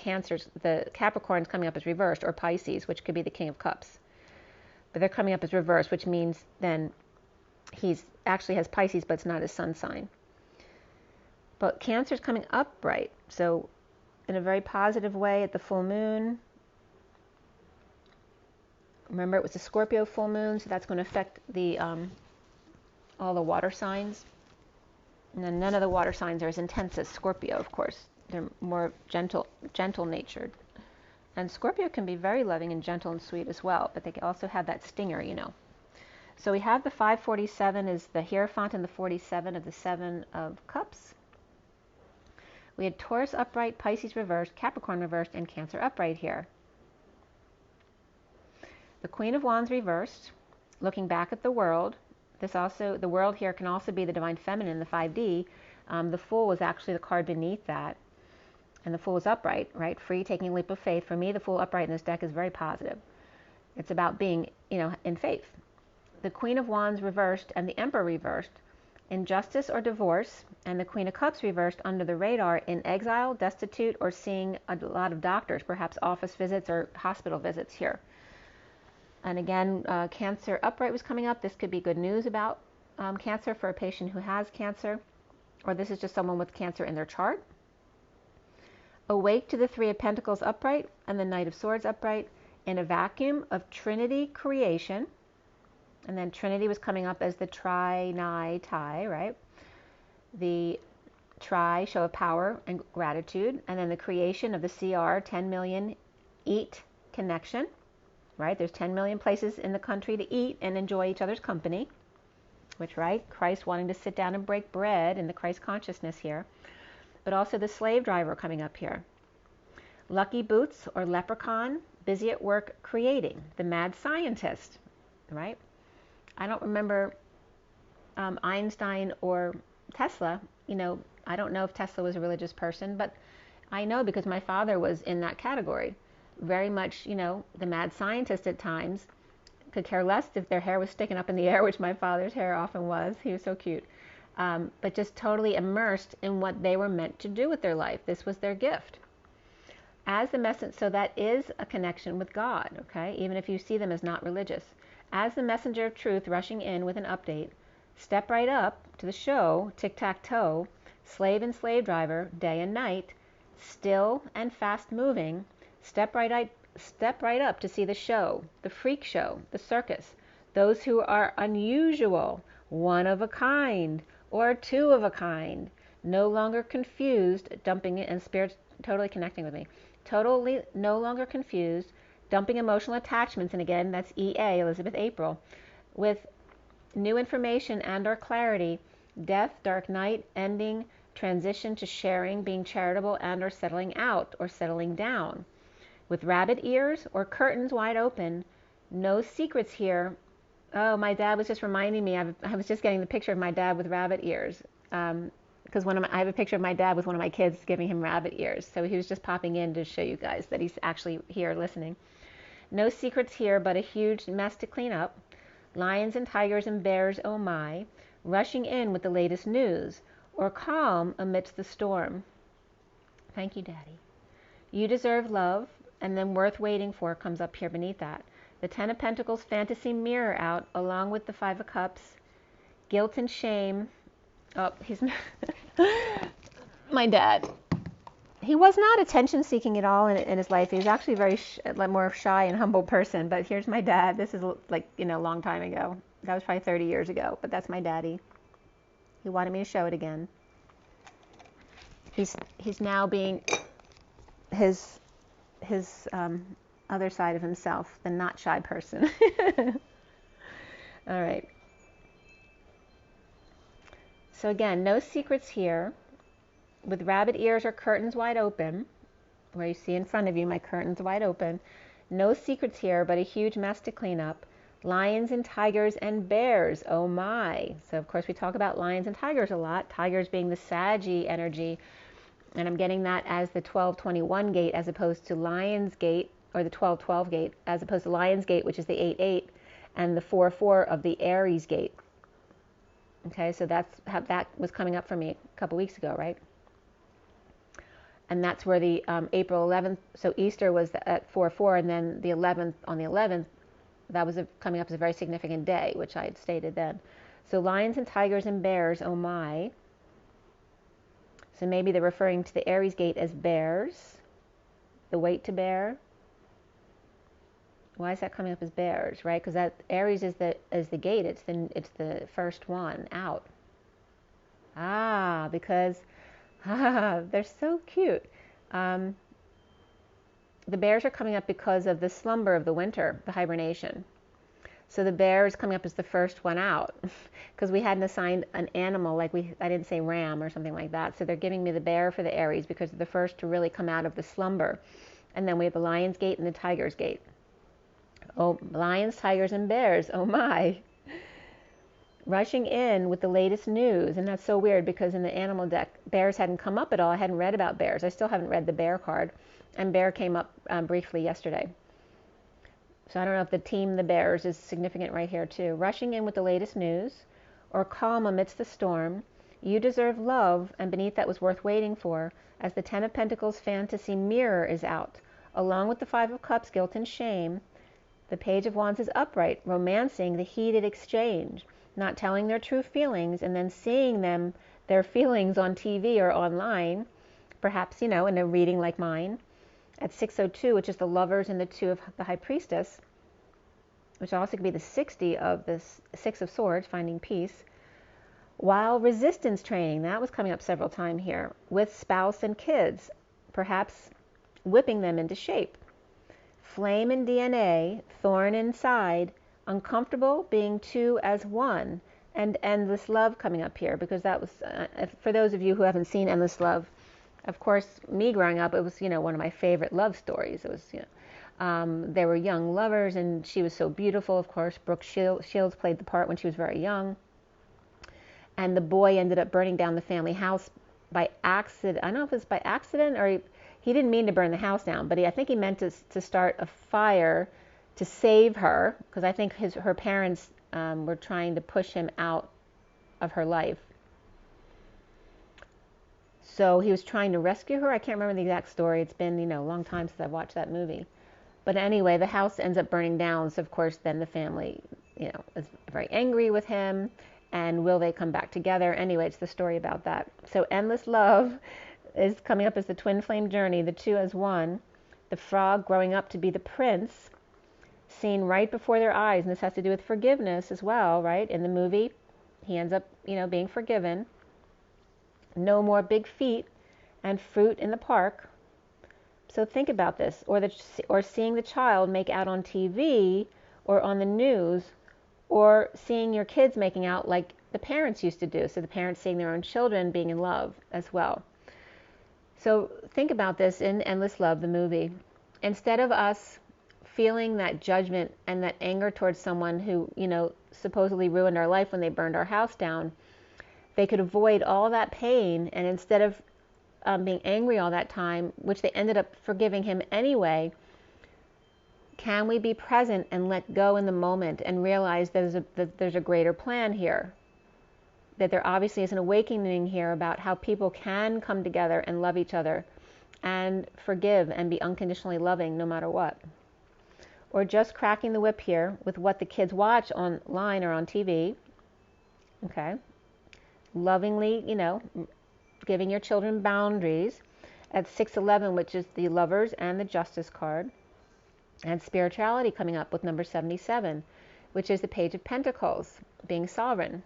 Capricorn is coming up as reversed, or Pisces, which could be the King of Cups. But they're coming up as reversed, which means then he's actually has Pisces, but it's not his sun sign. But Cancer is coming upright, so in a very positive way at the full moon. Remember, it was the Scorpio full moon, so that's going to affect all the water signs. And then none of the water signs are as intense as Scorpio, of course. They're more gentle natured. And Scorpio can be very loving and gentle and sweet as well, but they can also have that stinger, So we have the 547 is the Hierophant and the 47 of the Seven of Cups. We had Taurus upright, Pisces reversed, Capricorn reversed, and Cancer upright here. The Queen of Wands reversed, looking back at the world. The world here can also be the Divine Feminine, the 5D. The Fool was actually the card beneath that. And the Fool was upright, right? Free, taking a leap of faith. For me, the Fool upright in this deck is very positive. It's about being, in faith. The Queen of Wands reversed and the Emperor reversed, injustice or divorce, and the Queen of Cups reversed under the radar, in exile, destitute, or seeing a lot of doctors, perhaps office visits or hospital visits here. And again, Cancer upright was coming up. This could be good news about Cancer for a patient who has Cancer, or this is just someone with Cancer in their chart. Awake to the Three of Pentacles upright and the Knight of Swords upright in a vacuum of Trinity creation. And then Trinity was coming up as the tri-ni-tai, right? The tri, show of power and gratitude. And then the creation of the CR, 10 million eat connection, right? There's 10 million places in the country to eat and enjoy each other's company, which, right? Christ wanting to sit down and break bread in the Christ consciousness here. But also the slave driver coming up here. Lucky boots or leprechaun, busy at work creating. The mad scientist, right? I don't remember Einstein or Tesla. You know, I don't know if Tesla was a religious person, but I know because my father was in that category. Very much, you know, the mad scientist at times. Could care less if their hair was sticking up in the air, which my father's hair often was. He was so cute. But just totally immersed in what they were meant to do with their life. This was their gift. As the messenger, so that is a connection with God, okay? Even if you see them as not religious. As the messenger of truth rushing in with an update, step right up to the show, tic-tac-toe, slave and slave driver, day and night, still and fast moving, step right up to see the show, the freak show, the circus, those who are unusual, one of a kind, or two of a kind, no longer confused, dumping it, and spirits totally connecting with me, totally no longer confused, dumping emotional attachments, and again, that's EA, Elizabeth April, with new information and or clarity, death, dark night, ending, transition to sharing, being charitable, and or settling out or settling down. With rabbit ears or curtains wide open, no secrets here. Oh, my dad was just reminding me, I was just getting the picture of my dad with rabbit ears. Because I have a picture of my dad with one of my kids giving him rabbit ears. So he was just popping in to show you guys that he's actually here listening. No secrets here, but a huge mess to clean up. Lions and tigers and bears, oh my, rushing in with the latest news, or calm amidst the storm. Thank you, Daddy. You deserve love, and then worth waiting for comes up here beneath that. The Ten of Pentacles fantasy mirror out, along with the Five of Cups. Guilt and shame. Oh, he's my dad. He was not attention seeking at all in his life. He was actually very more shy and humble person. But here's my dad. This is like, you know, a long time ago. That was probably 30 years ago. But that's my daddy. He wanted me to show it again. He's now being his other side of himself, the not shy person. All right. So again, no secrets here. With rabbit ears or curtains wide open, where you see in front of you my curtains wide open. No secrets here, but a huge mess to clean up. Lions and tigers and bears, oh my. So of course we talk about lions and tigers a lot. Tigers being the Saggy energy. And I'm getting that as the 1221 gate as opposed to Lion's gate, or the 1212 gate, as opposed to Lion's gate, which is the 88, and the 44 of the Aries gate. Okay, so that's how that was coming up for me a couple weeks ago, right? And that's where the April 11th, so Easter was at 4-4, and then the 11th, on the 11th, that was coming up as a very significant day, which I had stated then. So lions and tigers and bears, oh my. So maybe they're referring to the Aries gate as bears, the weight to bear. Why is that coming up as bears, right? Because that Aries is the gate. It's the first one out. Ah, because they're so cute. The bears are coming up because of the slumber of the winter, the hibernation. So the bear is coming up as the first one out because we hadn't assigned an animal, like I didn't say ram or something like that. So they're giving me the bear for the Aries because they're the first to really come out of the slumber. And then we have the lion's gate and the tiger's gate. Oh, lions, tigers, and bears, oh my. Rushing in with the latest news. And that's so weird because in the animal deck, bears hadn't come up at all. I hadn't read about bears. I still haven't read the bear card. And bear came up briefly yesterday. So I don't know if the team, the bears, is significant right here too. Rushing in with the latest news, or calm amidst the storm. You deserve love, and beneath that was worth waiting for, as the Ten of Pentacles fantasy mirror is out. Along with the Five of Cups, guilt and shame, the Page of Wands is upright, romancing the heated exchange, not telling their true feelings and then seeing their feelings on TV or online, perhaps, in a reading like mine, at 6:02, which is the Lovers and the Two of the High Priestess, which also could be the 60 of the Six of Swords, finding peace, while resistance training, that was coming up several times here, with spouse and kids, perhaps whipping them into shape. Flame in DNA, thorn inside, uncomfortable being two as one, and endless love coming up here, because that was, for those of you who haven't seen Endless Love, of course, me growing up, it was, one of my favorite love stories. It was, they were young lovers, and she was so beautiful. Of course, Brooke Shields played the part when she was very young. And the boy ended up burning down the family house by accident. I don't know if it was by accident or he didn't mean to burn the house down, but I think he meant to start a fire to save her, because I think her parents were trying to push him out of her life. So he was trying to rescue her. I can't remember the exact story. It's been, a long time since I've watched that movie. But anyway, the house ends up burning down. So, of course, then the family, is very angry with him. And will they come back together? Anyway, it's the story about that. So endless love is coming up as the twin flame journey, the two as one. The frog growing up to be the prince, seen right before their eyes. And this has to do with forgiveness as well, right? In the movie, he ends up, being forgiven. No more big feet and fruit in the park. So think about this, or seeing the child make out on TV or on the news, or seeing your kids making out like the parents used to do. So the parents seeing their own children being in love as well. So think about this in Endless Love, the movie. Instead of us feeling that judgment and that anger towards someone who, supposedly ruined our life when they burned our house down, they could avoid all that pain, and instead of being angry all that time, which they ended up forgiving him anyway, can we be present and let go in the moment and realize that there's a greater plan here? That there obviously is an awakening here about how people can come together and love each other and forgive and be unconditionally loving no matter what. Or just cracking the whip here with what the kids watch online or on TV. Okay. Lovingly, giving your children boundaries at 6:11, which is the Lovers and the Justice card. And spirituality coming up with number 77, which is the Page of Pentacles, being sovereign.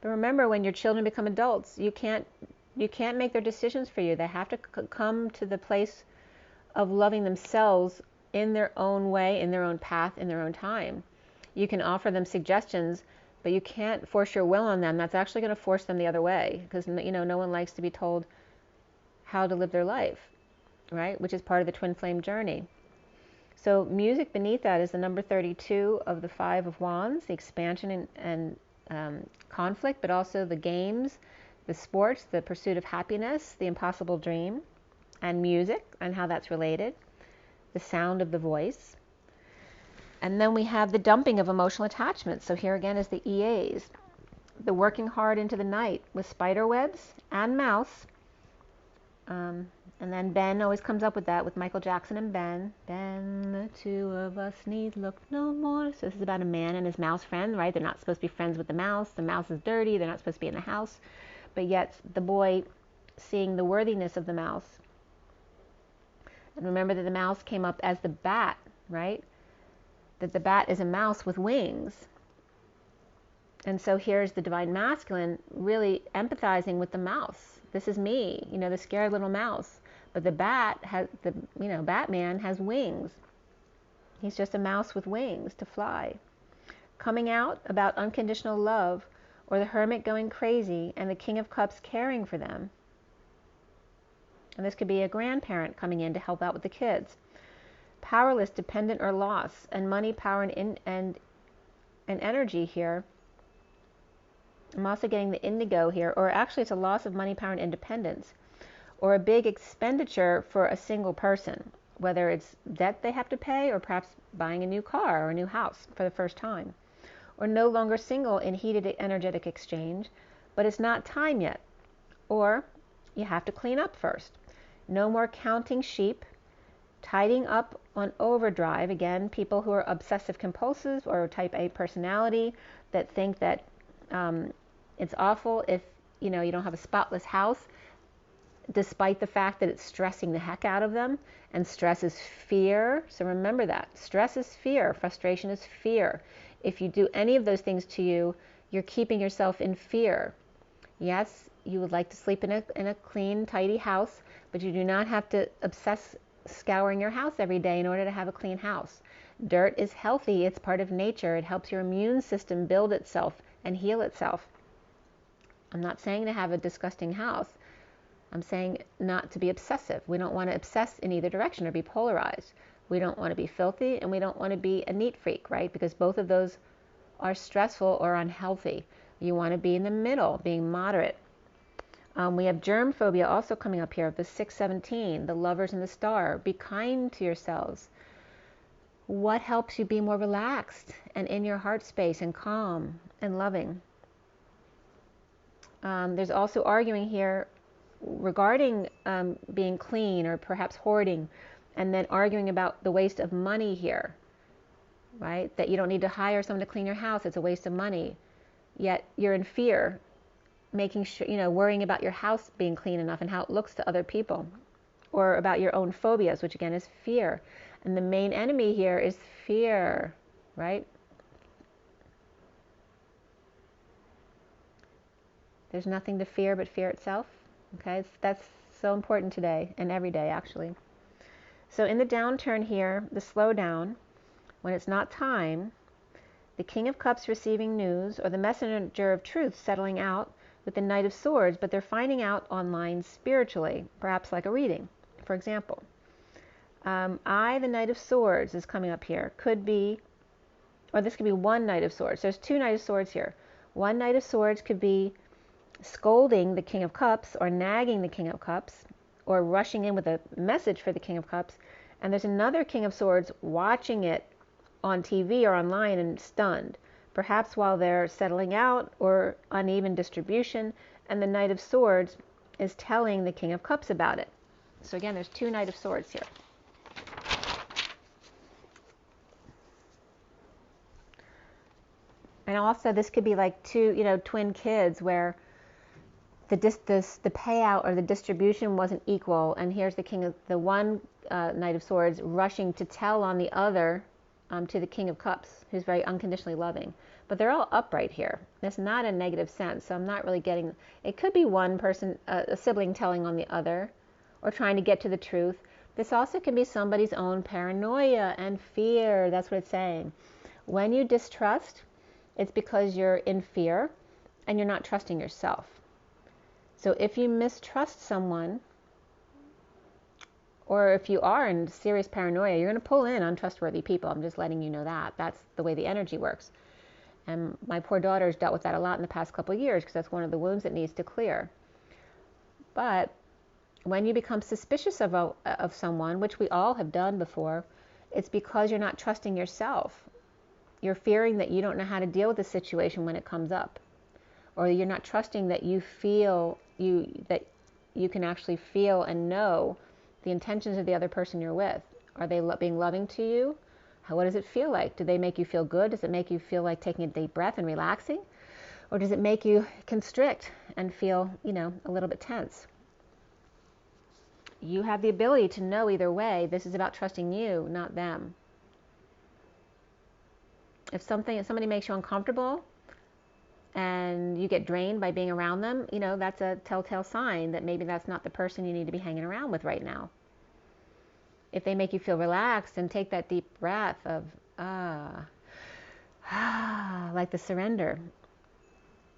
But remember, when your children become adults, you can't make their decisions for you. They have to come to the place of loving themselves in their own way, in their own path, in their own time. You can offer them suggestions, but you can't force your will on them. That's actually going to force them the other way, because no one likes to be told how to live their life, right? Which is part of the twin flame journey. So music beneath that is the number 32 of the Five of Wands, the expansion and conflict, but also the games, the sports, the pursuit of happiness, the impossible dream, and music and how that's related, the sound of the voice. And then we have the dumping of emotional attachment. So here again is the EAs, the working hard into the night with spider webs and mouse. And then Ben always comes up with that with Michael Jackson and Ben. Ben, the two of us need look no more. So this is about a man and his mouse friend, right? They're not supposed to be friends with the mouse. The mouse is dirty. They're not supposed to be in the house. But yet the boy seeing the worthiness of the mouse. And remember that the mouse came up as the bat, right? That the bat is a mouse with wings. And so here's the divine masculine really empathizing with the mouse. This is me, the scared little mouse. But the bat has, Batman has wings. He's just a mouse with wings to fly. Coming out about unconditional love, or the Hermit going crazy and the King of Cups caring for them. And this could be a grandparent coming in to help out with the kids. Powerless, dependent, or loss, and money, power, and energy here. I'm also getting the indigo here, or actually it's a loss of money, power, and independence, or a big expenditure for a single person, whether it's debt they have to pay or perhaps buying a new car or a new house for the first time, or no longer single in heated energetic exchange, but it's not time yet. Or you have to clean up first. No more counting sheep, tidying up on overdrive. Again, people who are obsessive compulsive or type A personality that think that it's awful if you don't have a spotless house, despite the fact that it's stressing the heck out of them. And stress is fear. So remember that. Stress is fear. Frustration is fear. If you do any of those things to you, you're keeping yourself in fear. Yes, you would like to sleep in a clean, tidy house, but you do not have to obsess scouring your house every day in order to have a clean house. Dirt is healthy. It's part of nature. It helps your immune system build itself and heal itself. I'm not saying to have a disgusting house. I'm saying not to be obsessive. We don't want to obsess in either direction or be polarized. We don't want to be filthy, and we don't want to be a neat freak, right? Because both of those are stressful or unhealthy. You want to be in the middle, being moderate. We have germ phobia also coming up here, the 617, the lovers and the star. Be kind to yourselves. What helps you be more relaxed and in your heart space and calm and loving? There's also arguing here regarding being clean or perhaps hoarding, and then arguing about the waste of money here, right? That you don't need to hire someone to clean your house. It's a waste of money. Yet you're in fear, making sure, worrying about your house being clean enough and how it looks to other people, or about your own phobias, which again is fear. And the main enemy here is fear, right? There's nothing to fear but fear itself. Okay, that's so important today and every day, actually. So in the downturn here, the slowdown, when it's not time, the King of Cups receiving news, or the messenger of truth settling out with the Knight of Swords, but they're finding out online spiritually, perhaps like a reading, for example. The Knight of Swords is coming up here. Could be, or this could be one Knight of Swords. There's two Knight of Swords here. One Knight of Swords could be scolding the King of Cups or nagging the King of Cups or rushing in with a message for the King of Cups. And there's another King of Swords watching it on TV or online and stunned, perhaps while they're settling out or uneven distribution, and the Knight of Swords is telling the King of Cups about it. So again, there's two Knight of Swords here. And also this could be like two, twin kids where the payout or the distribution wasn't equal, and here's the one Knight of Swords rushing to tell on the other, to the King of Cups, who's very unconditionally loving. But they're all upright here. That's not a negative sense, so I'm not really getting. It could be one person, a sibling telling on the other, or trying to get to the truth. This also can be somebody's own paranoia and fear. That's what it's saying. When you distrust, it's because you're in fear and you're not trusting yourself. So if you mistrust someone, or if you are in serious paranoia, you're going to pull in untrustworthy people. I'm just letting you know that. That's the way the energy works. And my poor daughter's dealt with that a lot in the past couple of years, because that's one of the wounds that needs to clear. But when you become suspicious of someone, which we all have done before, it's because you're not trusting yourself. You're fearing that you don't know how to deal with the situation when it comes up. Or you're not trusting that that you can actually feel and know the intentions of the other person you're with. Are they being loving to you? What does it feel like? Do they make you feel good? Does it make you feel like taking a deep breath and relaxing? Or does it make you constrict and feel, a little bit tense? You have the ability to know either way. This is about trusting you, not them. If somebody makes you uncomfortable and you get drained by being around them, that's a telltale sign that maybe that's not the person you need to be hanging around with right now. If they make you feel relaxed and take that deep breath of, like the surrender,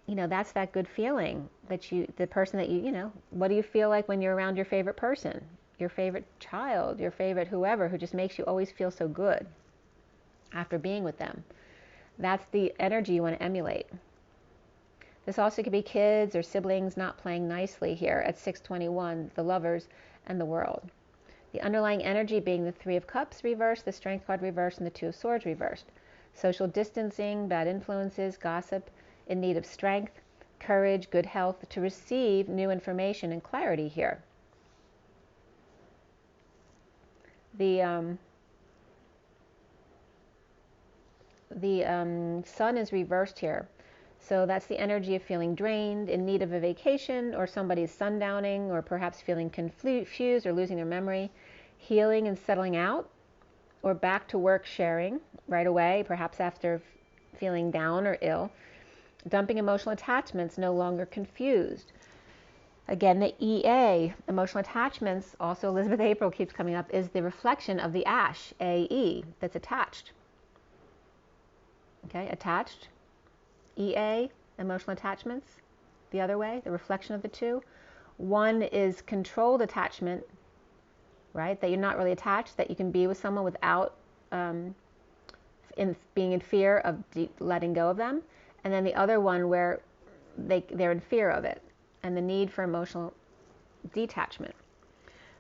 that's that good feeling that the person that what do you feel like when you're around your favorite person, your favorite child, your favorite whoever, who just makes you always feel so good after being with them? That's the energy you want to emulate. This also could be kids or siblings not playing nicely here at 621, the lovers and the world. The underlying energy being the Three of Cups reversed, the Strength card reversed, and the Two of Swords reversed. social distancing, bad influences, gossip, in need of strength, courage, good health, to receive new information and clarity here. The sun is reversed here. So that's the energy of feeling drained, in need of a vacation, or somebody's sundowning, or perhaps feeling confused or losing their memory, healing and settling out, or back to work sharing right away, perhaps after feeling down or ill, dumping emotional attachments, no longer confused. Again, the EA, emotional attachments, also Elizabeth April keeps coming up, is the reflection of the ash, AE, that's attached. Okay, attached. EA, emotional attachments, the other way, the reflection of the two. One is controlled attachment, right, that you're not really attached, that you can be with someone without being in fear of letting go of them. And then the other one where they're in fear of it and the need for emotional detachment.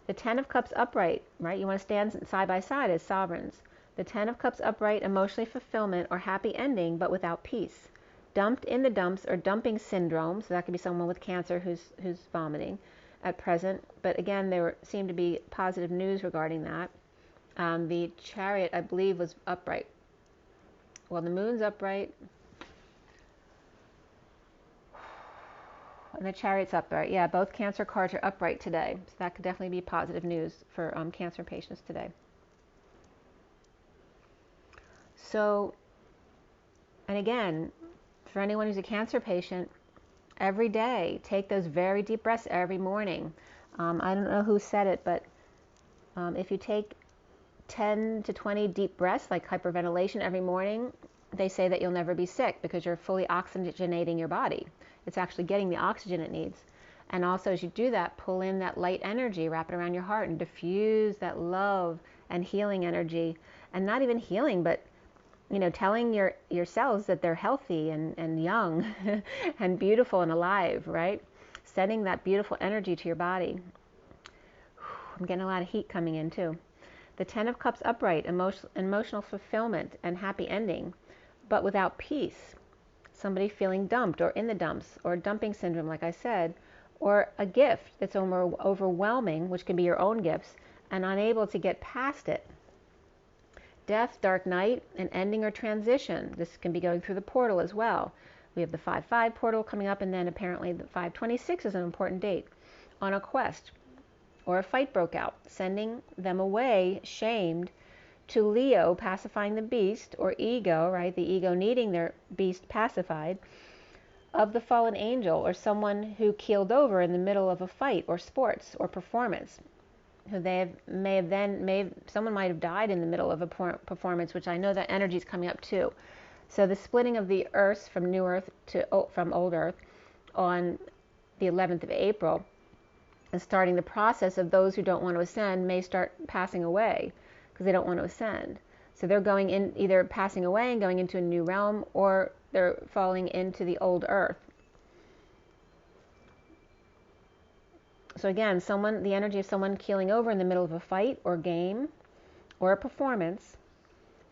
The Ten of Cups upright, right, you want to stand side by side as sovereigns. The Ten of Cups upright, emotionally fulfillment or happy ending, but without peace. Dumped in the dumps or dumping syndrome, so that could be someone with cancer who's vomiting at present. But again, there seemed to be positive news regarding that. The Chariot, I believe, was upright. Well, the moon's upright. And the Chariot's upright. Yeah, both Cancer cards are upright today. So that could definitely be positive news for Cancer patients today. So, and again, for anyone who's a Cancer patient, every day, take those very deep breaths every morning. I don't know who said it, but if you take 10 to 20 deep breaths, like hyperventilation every morning, they say that you'll never be sick because you're fully oxygenating your body. It's actually getting the oxygen it needs. And also, as you do that, pull in that light energy, wrap it around your heart, and diffuse that love and healing energy. And not even healing, but telling your cells that they're healthy and young and beautiful and alive, right? Sending that beautiful energy to your body. I'm getting a lot of heat coming in too. The Ten of Cups upright, emotional fulfillment and happy ending, but without peace. Somebody feeling dumped or in the dumps, or dumping syndrome, like I said, or a gift that's overwhelming, which can be your own gifts, and unable to get past it. Death, dark night, an ending or transition. This can be going through the portal as well. We have the 5/5 portal coming up, and then apparently the 5/26 is an important date. On a quest, or a fight broke out, sending them away, shamed, to Leo, pacifying the beast, or ego, right? The ego needing their beast pacified, of the fallen angel, or someone who keeled over in the middle of a fight, or sports, or performance. Who someone might have died in the middle of a performance, which I know that energy is coming up too. So the splitting of the Earth from New Earth from Old Earth on the 11th of April, and starting the process of those who don't want to ascend may start passing away because they don't want to ascend. So they're going in, either passing away and going into a new realm, or they're falling into the old Earth. So again, the energy of someone keeling over in the middle of a fight or game or a performance.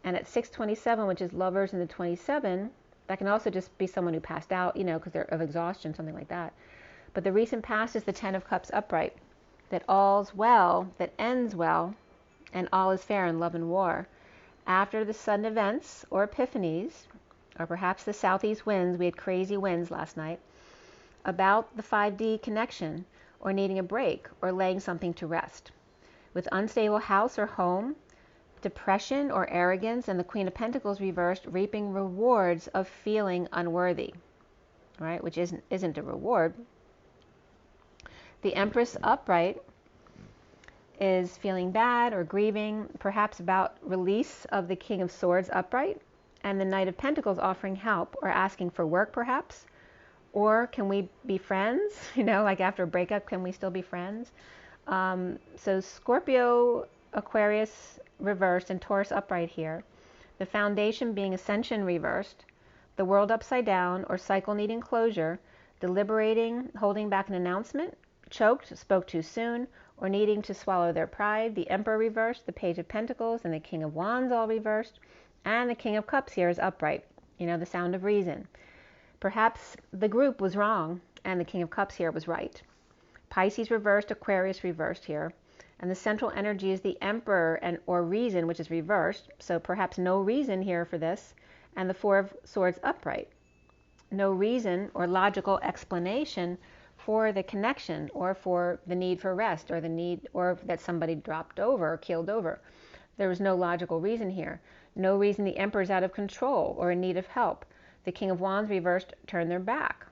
And at 6/27, which is lovers in the 27, that can also just be someone who passed out, because they're of exhaustion, something like that. But the recent past is the Ten of Cups upright, that all's well, that ends well, and all is fair in love and war. After the sudden events or epiphanies, or perhaps the southeast winds, we had crazy winds last night, about the 5D connection, or needing a break, or laying something to rest. With unstable house or home, depression or arrogance, and the Queen of Pentacles reversed, reaping rewards of feeling unworthy, right? Which isn't a reward. The Empress upright is feeling bad or grieving, perhaps about release of the King of Swords upright, and the Knight of Pentacles offering help or asking for work, perhaps. Or can we be friends? Like after a breakup, can we still be friends? So Scorpio, Aquarius reversed, and Taurus upright here. The foundation being Ascension reversed. The world upside down, or cycle needing closure. Deliberating, holding back an announcement. Choked, spoke too soon, or needing to swallow their pride. The Emperor reversed, the Page of Pentacles, and the King of Wands all reversed. And the King of Cups here is upright, the sound of reason. Perhaps the group was wrong and the King of Cups here was right. Pisces reversed, Aquarius reversed here. And the central energy is the Emperor or reason, which is reversed. So perhaps no reason here for this. And the Four of Swords upright. No reason or logical explanation for the connection or for the need for rest or the need or that somebody dropped over or keeled over. There was no logical reason here. No reason the Emperor is out of control or in need of help. The King of Wands reversed turned their back,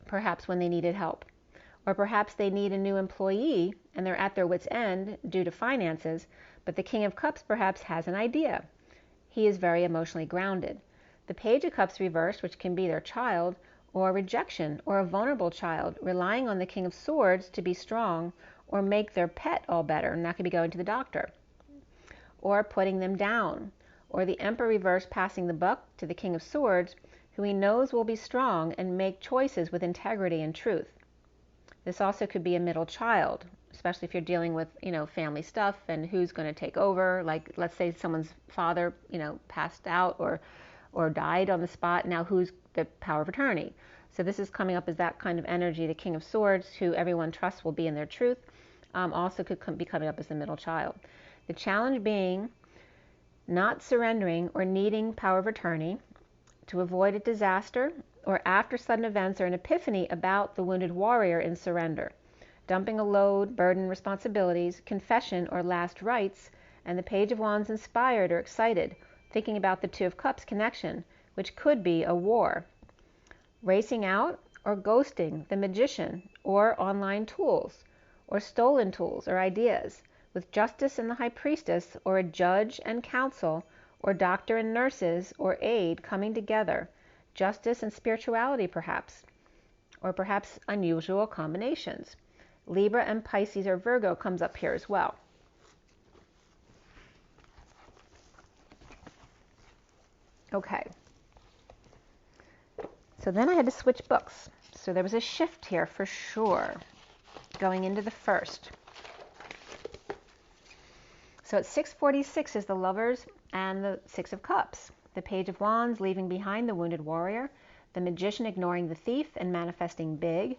perhaps when they needed help. Or perhaps they need a new employee and they're at their wit's end due to finances, but the King of Cups perhaps has an idea. He is very emotionally grounded. The Page of Cups reversed, which can be their child, or rejection, or a vulnerable child, relying on the King of Swords to be strong or make their pet all better, and that could be going to the doctor. Or putting them down. Or the Emperor reversed passing the buck to the King of Swords, who he knows will be strong and make choices with integrity and truth. This also could be a middle child, especially if you're dealing with, family stuff and who's going to take over. Like, let's say someone's father, passed out or died on the spot. Now who's the power of attorney? So this is coming up as that kind of energy. The King of Swords, who everyone trusts will be in their truth, also could be coming up as the middle child. The challenge being not surrendering or needing power of attorney to avoid a disaster or after sudden events or an epiphany about the wounded warrior in surrender. Dumping a load, burden, responsibilities, confession, or last rites, and the Page of Wands inspired or excited, thinking about the Two of Cups connection, which could be a war. Racing out or ghosting the Magician or online tools, or stolen tools or ideas, with Justice and the High Priestess, or a judge and counsel, or doctor and nurses, or aid coming together. Justice and spirituality perhaps, or perhaps unusual combinations. Libra and Pisces or Virgo comes up here as well. Okay. So then I had to switch books. So there was a shift here for sure, going into the first. So at 6:46 is the Lovers and the Six of Cups. The Page of Wands leaving behind the wounded warrior, the Magician ignoring the thief and manifesting big,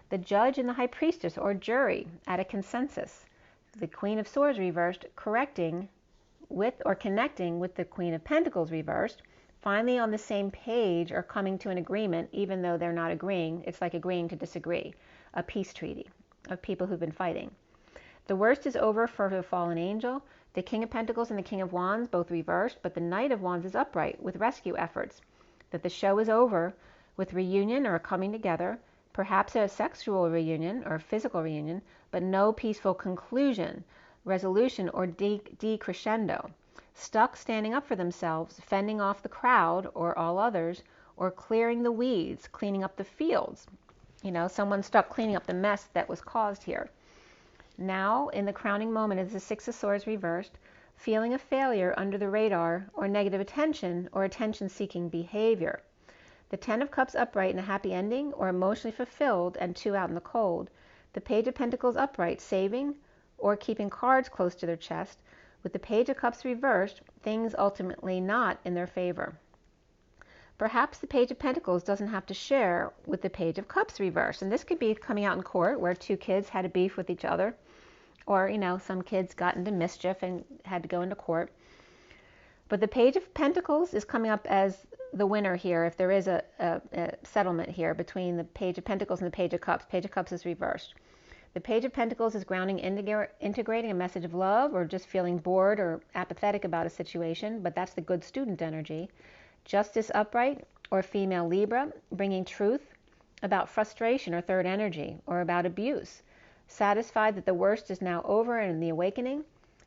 the Judge and the High Priestess or jury at a consensus, the Queen of Swords reversed correcting with or connecting with the Queen of Pentacles reversed, finally on the same page or coming to an agreement even though they're not agreeing. It's like agreeing to disagree, a peace treaty of people who've been fighting. The worst is over for the fallen angel. The King of Pentacles and the King of Wands both reversed, but the Knight of Wands is upright with rescue efforts. That the show is over with reunion or a coming together, perhaps a sexual reunion or a physical reunion, but no peaceful conclusion, resolution, or decrescendo. Stuck standing up for themselves, fending off the crowd or all others, or clearing the weeds, cleaning up the fields. Someone stuck cleaning up the mess that was caused here. Now, in the crowning moment, is the Six of Swords reversed, feeling a failure under the radar or negative attention or attention-seeking behavior. The Ten of Cups upright in a happy ending or emotionally fulfilled and two out in the cold. The Page of Pentacles upright, saving or keeping cards close to their chest. With the Page of Cups reversed, things ultimately not in their favor. Perhaps the Page of Pentacles doesn't have to share with the Page of Cups reversed. And this could be coming out in court where two kids had a beef with each other. Or, some kids got into mischief and had to go into court. But the Page of Pentacles is coming up as the winner here if there is a settlement here between the Page of Pentacles and the Page of Cups. Page of Cups is reversed. The Page of Pentacles is grounding, integrating a message of love or just feeling bored or apathetic about a situation, but that's the good student energy. Justice upright or female Libra, bringing truth about frustration or third energy or about abuse. Satisfied that the worst is now over and in the awakening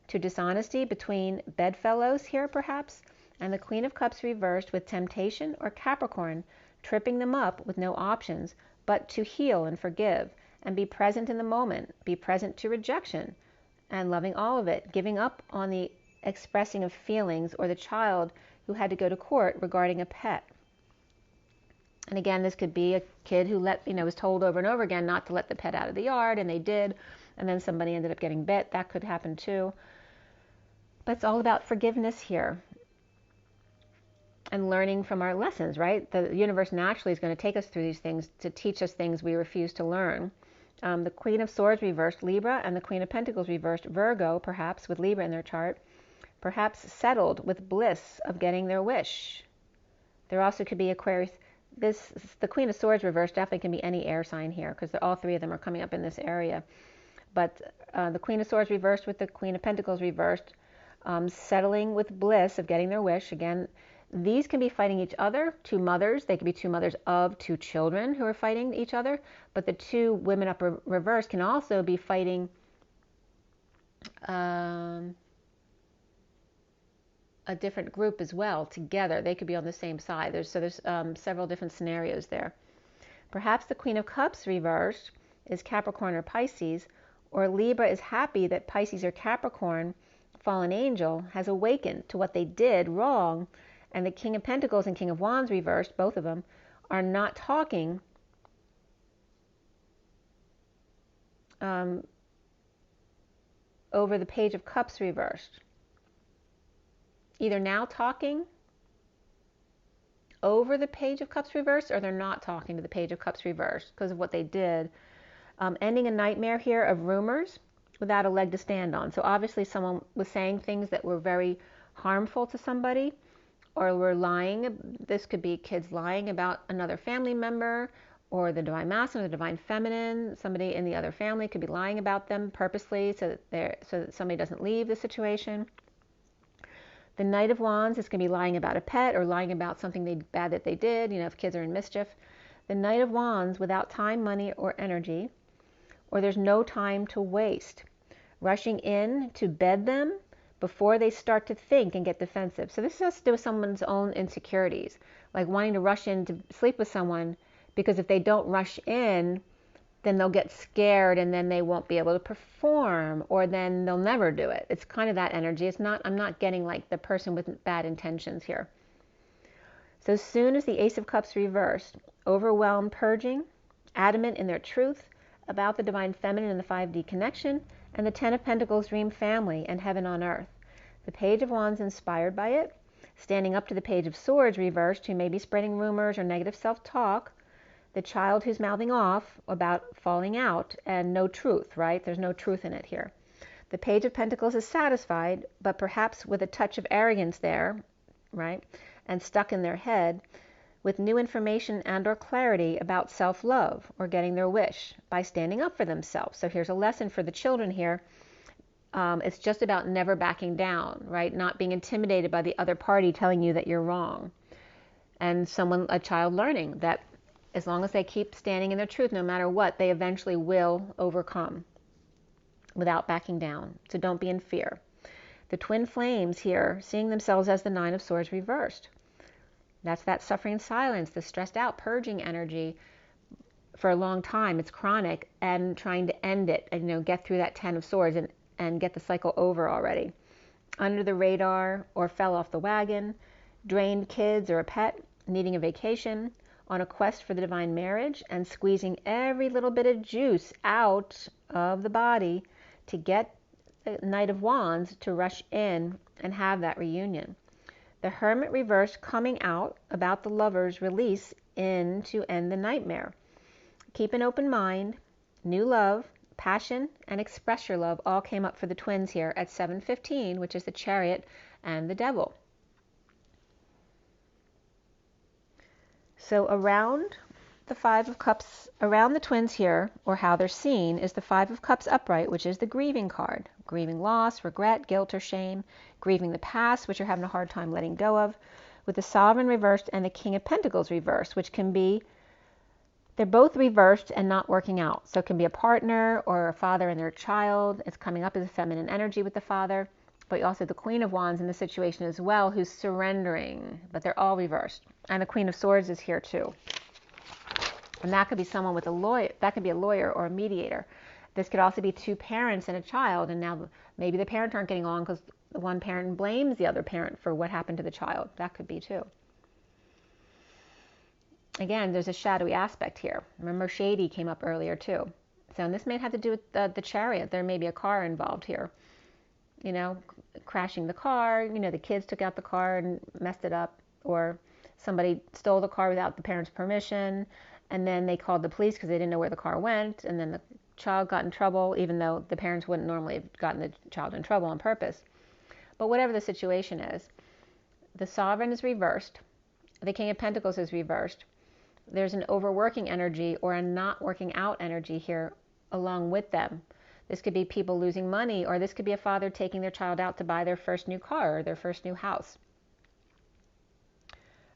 to dishonesty between bedfellows here perhaps, and the Queen of Cups reversed with temptation or Capricorn, tripping them up with no options but to heal and forgive and be present in the moment, be present to rejection and loving all of it, giving up on the expressing of feelings or the child who had to go to court regarding a pet. And again, this could be a kid who was told over and over again not to let the pet out of the yard, and they did, and then somebody ended up getting bit. That could happen too. But it's all about forgiveness here. and learning from our lessons, right? The universe naturally is going to take us through these things to teach us things we refuse to learn. The Queen of Swords reversed Libra, and the Queen of Pentacles reversed Virgo, perhaps with Libra in their chart, perhaps settled with bliss of getting their wish. There also could be Aquarius. The Queen of Swords reversed definitely can be any air sign here, because all three of them are coming up in this area. But the Queen of Swords reversed with the Queen of Pentacles reversed, settling with bliss of getting their wish. Again, these can be fighting each other, two mothers. They could be two mothers of two children who are fighting each other. But the two women up reverse can also be fighting a different group as well together. They could be on the same side. There's several different scenarios there. Perhaps the Queen of Cups reversed is Capricorn or Pisces, or Libra is happy that Pisces or Capricorn, fallen angel, has awakened to what they did wrong, and the King of Pentacles and King of Wands reversed, both of them, are not talking over the Page of Cups reversed. Either now talking over the Page of Cups reversed, or they're not talking to the Page of Cups reversed because of what they did. Ending a nightmare here of rumors without a leg to stand on. So obviously someone was saying things that were very harmful to somebody, or were lying. This could be kids lying about another family member, or the Divine Masculine or the Divine Feminine. Somebody in the other family could be lying about them purposely so that somebody doesn't leave the situation. The Knight of Wands is going to be lying about a pet, or lying about something bad that they did, if kids are in mischief. The Knight of Wands without time, money, or energy, or there's no time to waste. Rushing in to bed them before they start to think and get defensive. So this has to do with someone's own insecurities, like wanting to rush in to sleep with someone, because if they don't rush in, then they'll get scared and then they won't be able to perform, or then they'll never do it. It's kind of that energy. I'm not getting like the person with bad intentions here. So as soon as the Ace of Cups reversed, overwhelmed, purging, adamant in their truth about the Divine Feminine and the 5D connection, and the Ten of Pentacles dream family and heaven on earth. The Page of Wands inspired by it, standing up to the Page of Swords reversed, who may be spreading rumors or negative self-talk, the child who's mouthing off about falling out and no truth, right? There's no truth in it here. The Page of Pentacles is satisfied, but perhaps with a touch of arrogance there, right? And stuck in their head, with new information and or clarity about self-love or getting their wish by standing up for themselves. So here's a lesson for the children here. It's just about never backing down, right? Not being intimidated by the other party telling you that you're wrong. And a child learning that as long as they keep standing in their truth, no matter what, they eventually will overcome without backing down. So don't be in fear. The twin flames here, seeing themselves as the Nine of Swords reversed. That's that suffering silence, the stressed out, purging energy for a long time. It's chronic, and trying to end it and get through that Ten of Swords and get the cycle over already. Under the radar or fell off the wagon, drained kids or a pet, needing a vacation, on a quest for the divine marriage, and squeezing every little bit of juice out of the body to get the Knight of Wands to rush in and have that reunion. The Hermit Reverse coming out about the lover's release in to end the nightmare. Keep an open mind, new love, passion, and express your love all came up for the twins here at 7:15, which is the Chariot and the Devil. So around the Five of Cups, around the twins here, or how they're seen, is the Five of Cups upright, which is the grieving card. Grieving loss, regret, guilt, or shame. Grieving the past, which you're having a hard time letting go of. With the Sovereign reversed and the King of Pentacles reversed, which can be, they're both reversed and not working out. So it can be a partner or a father and their child. It's coming up as a feminine energy with the father. But you also have the Queen of Wands in the situation as well, who's surrendering. But they're all reversed. And the Queen of Swords is here too. And that could be someone with a lawyer. That could be a lawyer or a mediator. This could also be two parents and a child. And now maybe the parents aren't getting along because the one parent blames the other parent for what happened to the child. That could be too. Again, there's a shadowy aspect here. Remember, shady came up earlier too. So and this may have to do with the Chariot. There may be a car involved here. Crashing the car. The kids took out the car and messed it up. or somebody stole the car without the parents' permission, and then they called the police because they didn't know where the car went, and then the child got in trouble, even though the parents wouldn't normally have gotten the child in trouble on purpose. But whatever the situation is, the Sovereign is reversed, the King of Pentacles is reversed. There's an overworking energy or a not working out energy here along with them. This could be people losing money, or this could be a father taking their child out to buy their first new car or their first new house.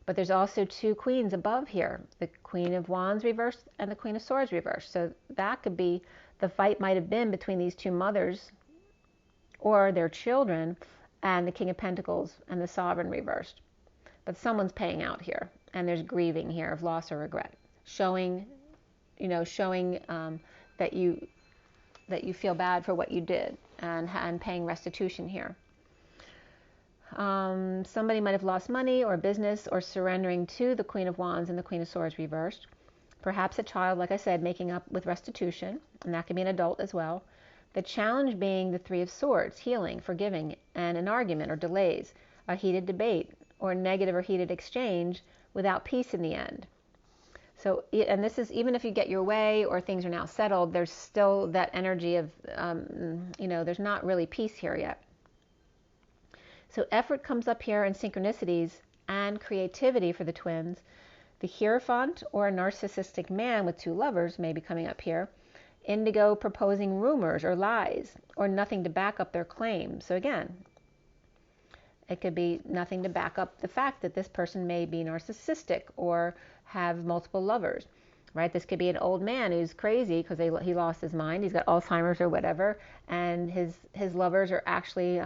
But there's also two queens above here, the Queen of Wands reversed and the Queen of Swords reversed. So that could be, the fight might have been between these two mothers or their children and the King of Pentacles and the Sovereign reversed. But someone's paying out here, and there's grieving here of loss or regret, showing that you feel bad for what you did, and paying restitution here. Somebody might have lost money or business, or surrendering to the Queen of Wands and the Queen of Swords reversed. Perhaps a child, like I said, making up with restitution, and that can be an adult as well. The challenge being the Three of Swords, healing, forgiving, and an argument or delays, a heated debate, or negative or heated exchange without peace in the end. So, and this is even if you get your way or things are now settled, there's still that energy of, there's not really peace here yet. So effort comes up here, and synchronicities and creativity for the twins. The Hierophant, or a narcissistic man with two lovers, may be coming up here. Indigo proposing rumors or lies, or nothing to back up their claim. So again, it could be nothing to back up the fact that this person may be narcissistic or have multiple lovers, right? This could be an old man who's crazy because he lost his mind. He's got Alzheimer's or whatever, and his lovers are actually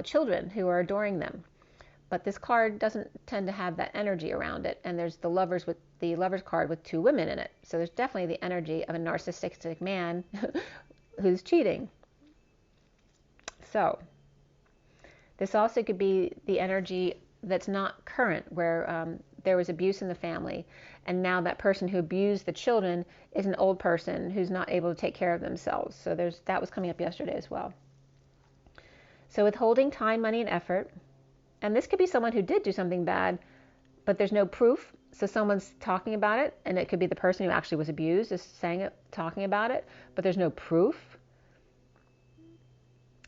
children who are adoring them. But this card doesn't tend to have that energy around it, and there's the lovers card with two women in it. So there's definitely the energy of a narcissistic man who's cheating. So this also could be the energy that's not current, where there was abuse in the family, and now that person who abused the children is an old person who's not able to take care of themselves. So that was coming up yesterday as well. So withholding time, money, and effort. And this could be someone who did do something bad, but there's no proof. So someone's talking about it, and it could be the person who actually was abused is saying it, talking about it, but there's no proof.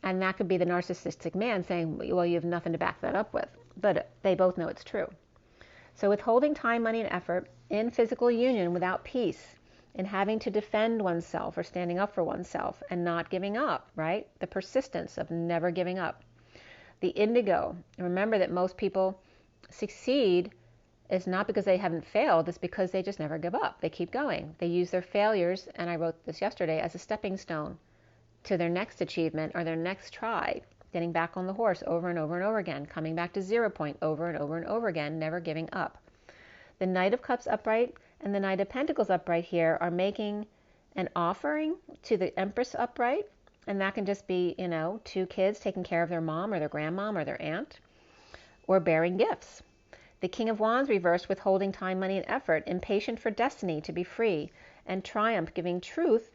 And that could be the narcissistic man saying, well, you have nothing to back that up with. But they both know it's true. So withholding time, money, and effort in physical union without peace, in having to defend oneself or standing up for oneself and not giving up, right? The persistence of never giving up. The indigo, remember that most people succeed is not because they haven't failed, it's because they just never give up. They keep going. They use their failures, and I wrote this yesterday, as a stepping stone to their next achievement or their next try, getting back on the horse over and over and over again, coming back to 0 point over and over and over again, never giving up. The Knight of Cups upright and the Knight of Pentacles upright here are making an offering to the Empress upright, and that can just be, two kids taking care of their mom or their grandmom or their aunt, or bearing gifts. The King of Wands reversed, withholding time, money, and effort, impatient for destiny to be free, and triumph, giving truth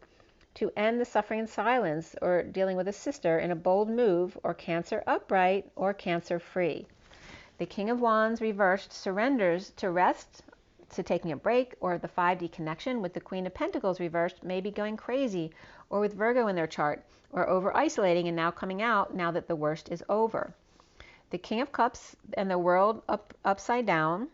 to end the suffering in silence, or dealing with a sister in a bold move, or Cancer upright or Cancer free. The King of Wands reversed surrenders to rest, to taking a break, or the 5D connection with the Queen of Pentacles reversed, maybe going crazy, or with Virgo in their chart, or over isolating and now coming out now that the worst is over. The King of Cups and the world upside down,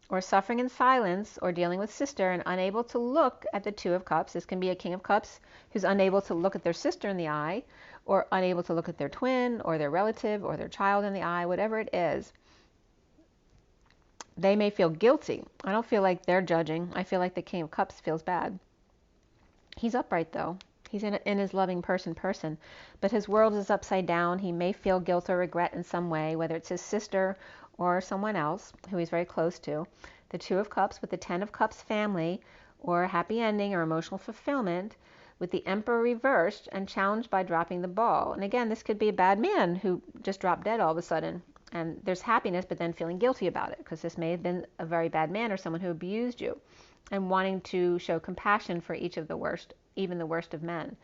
or suffering in silence, or dealing with sister and unable to look at the Two of Cups. This can be a King of Cups who's unable to look at their sister in the eye, or unable to look at their twin or their relative or their child in the eye, whatever it is. They may feel guilty. I don't feel like they're judging. I feel like the King of Cups feels bad. He's upright though. He's in his loving person, but his world is upside down. He may feel guilt or regret in some way, whether it's his sister or someone else who he's very close to. The Two of Cups with the 10 of Cups family, or a happy ending or emotional fulfillment, with the Emperor reversed and challenged by dropping the ball. And again, this could be a bad man who just dropped dead all of a sudden. And there's happiness, but then feeling guilty about it, because this may have been a very bad man or someone who abused you, and wanting to show compassion for each of the worst, even the worst of men.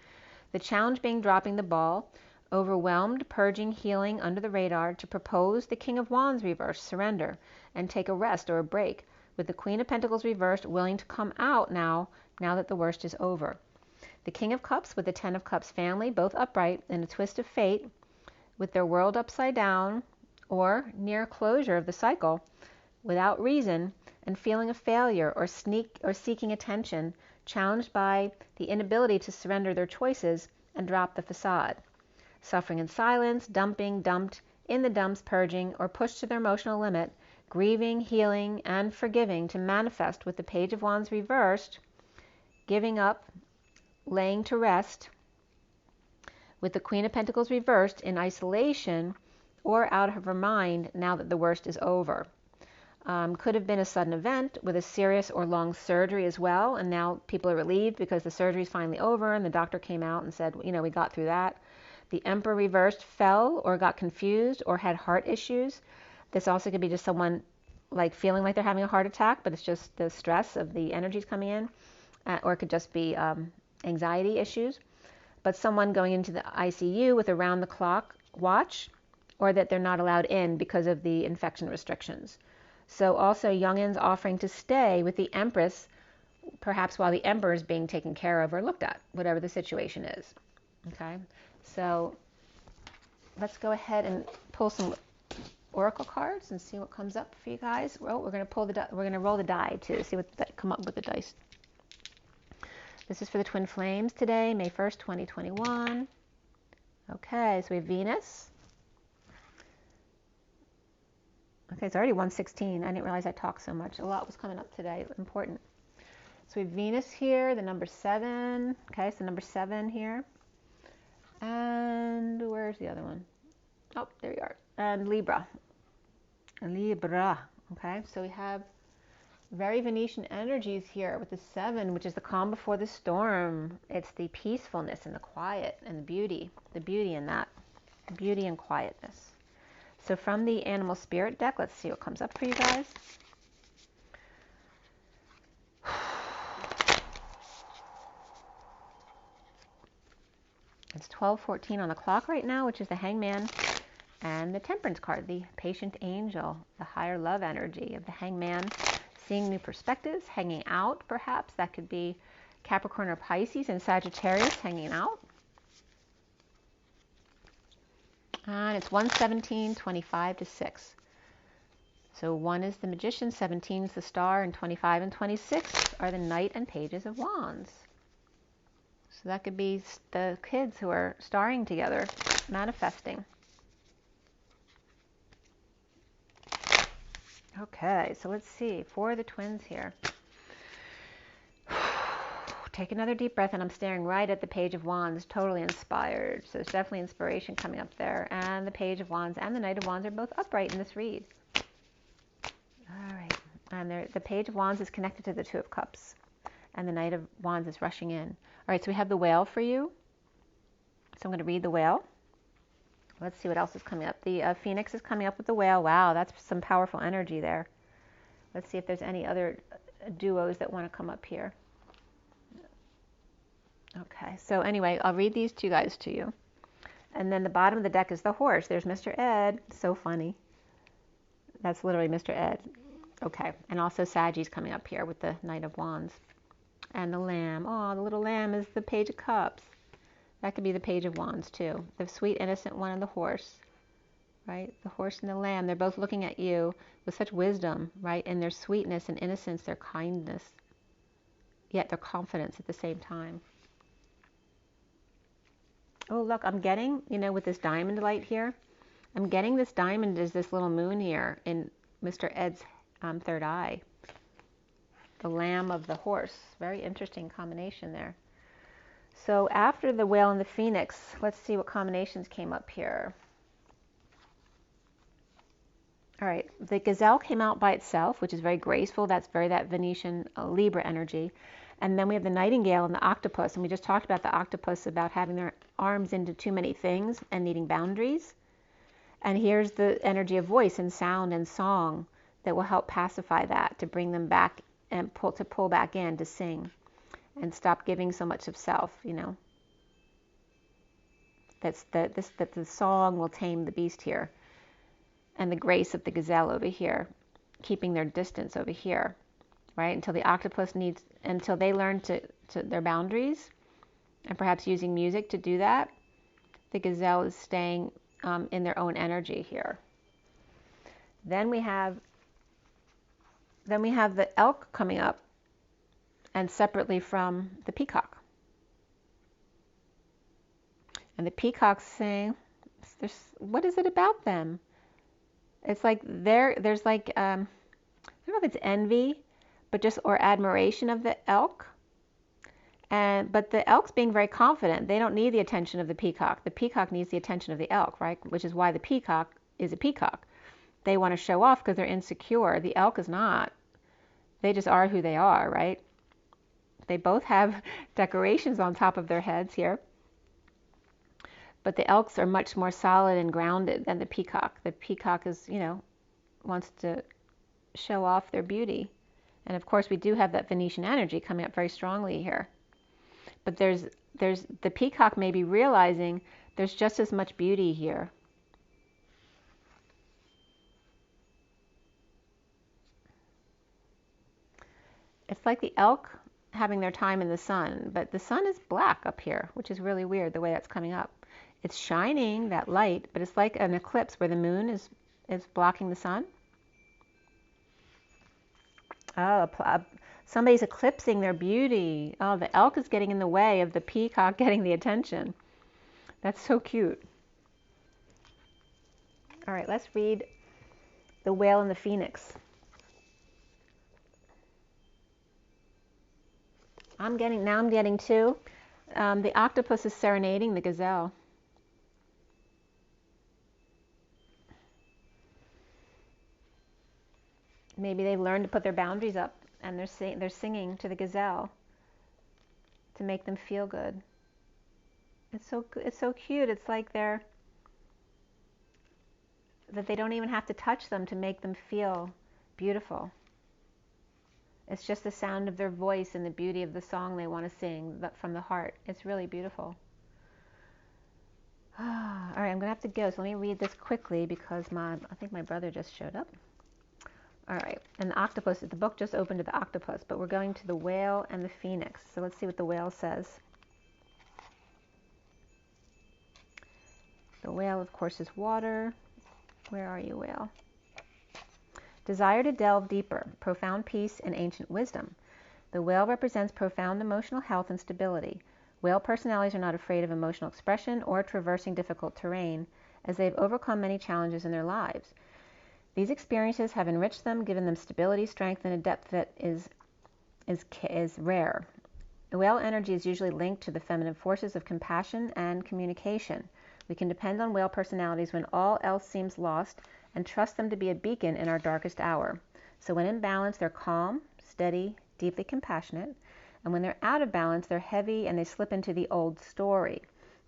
The challenge being dropping the ball, overwhelmed, purging, healing under the radar to propose the King of Wands reverse, surrender, and take a rest or a break, with the Queen of Pentacles reversed, willing to come out now that the worst is over. The King of Cups with the Ten of Cups family, both upright in a twist of fate, with their world upside down, or near closure of the cycle, without reason, and feeling a failure or seeking attention, challenged by the inability to surrender their choices and drop the facade. Suffering in silence, dumped in the dumps, purging, or pushed to their emotional limit, grieving, healing, and forgiving to manifest with the Page of Wands reversed, giving up, laying to rest, with the Queen of Pentacles reversed in isolation or out of her mind now that the worst is over. Could have been a sudden event with a serious or long surgery as well, and now people are relieved because the surgery is finally over and the doctor came out and said, we got through that. The Emperor reversed fell or got confused or had heart issues. This also could be just someone feeling like they're having a heart attack, but it's just the stress of the energies coming in, or it could just be anxiety issues. But someone going into the ICU with around-the-clock watch, or that they're not allowed in because of the infection restrictions. So also youngins offering to stay with the Empress, perhaps while the Emperor is being taken care of or looked at, whatever the situation is. Okay, so let's go ahead and pull some oracle cards and see what comes up for you guys. Well, we're going to roll the die to see what come up with the dice. This is for the twin flames today, May 1st, 2021. Okay, so we have Venus. Okay, it's already 1:16. I didn't realize I talked so much. A lot was coming up today. Important. So we have Venus here, the number 7. Okay, so number 7 here. And where's the other one? Oh, there you are. And Libra. Okay, so we have very Venetian energies here with the 7, which is the calm before the storm. It's the peacefulness and the quiet and the beauty in that. Beauty and quietness. So from the Animal Spirit deck, let's see what comes up for you guys. It's 12:14 on the clock right now, which is the Hangman, and the Temperance card, the Patient Angel, the higher love energy of the Hangman, seeing new perspectives, hanging out perhaps. That could be Capricorn or Pisces and Sagittarius hanging out. And it's 1:17:25 to 6. So 1 is the Magician, 17 is the Star, and 25 and 26 are the Knight and Pages of Wands. So that could be the kids who are starring together, manifesting. Okay, so let's see. For the twins here. Take another deep breath, and I'm staring right at the Page of Wands, totally inspired. So there's definitely inspiration coming up there. And the Page of Wands and the Knight of Wands are both upright in this read. All right. And the Page of Wands is connected to the Two of Cups. And the Knight of Wands is rushing in. All right, so we have the Whale for you. So I'm going to read the Whale. Let's see what else is coming up. The Phoenix is coming up with the Whale. Wow, that's some powerful energy there. Let's see if there's any other duos that want to come up here. Okay, so anyway, I'll read these two guys to you. And then the bottom of the deck is the Horse. There's Mr. Ed. So funny. That's literally Mr. Ed. Okay, and also Sagi's coming up here with the Knight of Wands. And the Lamb. Oh, the little lamb is the Page of Cups. That could be the Page of Wands too. The sweet, innocent one and the Horse. Right? The Horse and the Lamb. They're both looking at you with such wisdom, right? And their sweetness and innocence, their kindness, yet their confidence at the same time. Oh, look, I'm getting, with this diamond light here, I'm getting this diamond as this little moon here in Mr. Ed's third eye. The Lamb of the Horse. Very interesting combination there. So after the Whale and the Phoenix, let's see what combinations came up here. All right, the Gazelle came out by itself, which is very graceful. That's very that Venetian Libra energy. And then we have the Nightingale and the Octopus. And we just talked about the octopus, about having their arms into too many things and needing boundaries. And here's the energy of voice and sound and song that will help pacify that, to bring them back and pull back in, to sing and stop giving so much of self, that the song will tame the beast here, and the grace of the gazelle over here, keeping their distance over here, right? Until they learn to their boundaries, and perhaps using music to do that. The gazelle is staying in their own energy here. Then we have the elk coming up, and separately from the peacock. And the peacock's saying, what is it about them? It's like there's like, I don't know if it's envy, but or admiration of the elk. But the elk's being very confident. They don't need the attention of the peacock. The peacock needs the attention of the elk, right? Which is why the peacock is a peacock. They want to show off because they're insecure. The elk is not. They just are who they are, right? They both have decorations on top of their heads here. But the elks are much more solid and grounded than the peacock. The peacock is, wants to show off their beauty. And of course, we do have that Venetian energy coming up very strongly here. But there's the peacock may be realizing there's just as much beauty here. It's like the elk having their time in the sun, but the sun is black up here, which is really weird the way that's coming up. It's shining, that light, but it's like an eclipse where the moon is blocking the sun. Oh, somebody's eclipsing their beauty. Oh, the elk is getting in the way of the peacock getting the attention. That's so cute. All right, let's read the whale and the phoenix. I'm getting two. The octopus is serenading the gazelle. Maybe they've learned to put their boundaries up, and they're singing to the gazelle to make them feel good. It's so cute. It's like that they don't even have to touch them to make them feel beautiful. It's just the sound of their voice and the beauty of the song they want to sing from the heart. It's really beautiful. All right, I'm going to have to go, so let me read this quickly because I think my brother just showed up. All right, and the octopus, the book just opened to the octopus, but we're going to the whale and the phoenix. So let's see what the whale says. The whale, of course, is water. Where are you, whale? Desire to delve deeper, profound peace and ancient wisdom. The whale represents profound emotional health and stability. Whale personalities are not afraid of emotional expression or traversing difficult terrain, as they have overcome many challenges in their lives. These experiences have enriched them, given them stability, strength, and a depth that is rare. Whale energy is usually linked to the feminine forces of compassion and communication. We can depend on whale personalities when all else seems lost and trust them to be a beacon in our darkest hour. So when in balance, they're calm, steady, deeply compassionate. And when they're out of balance, they're heavy and they slip into the old story.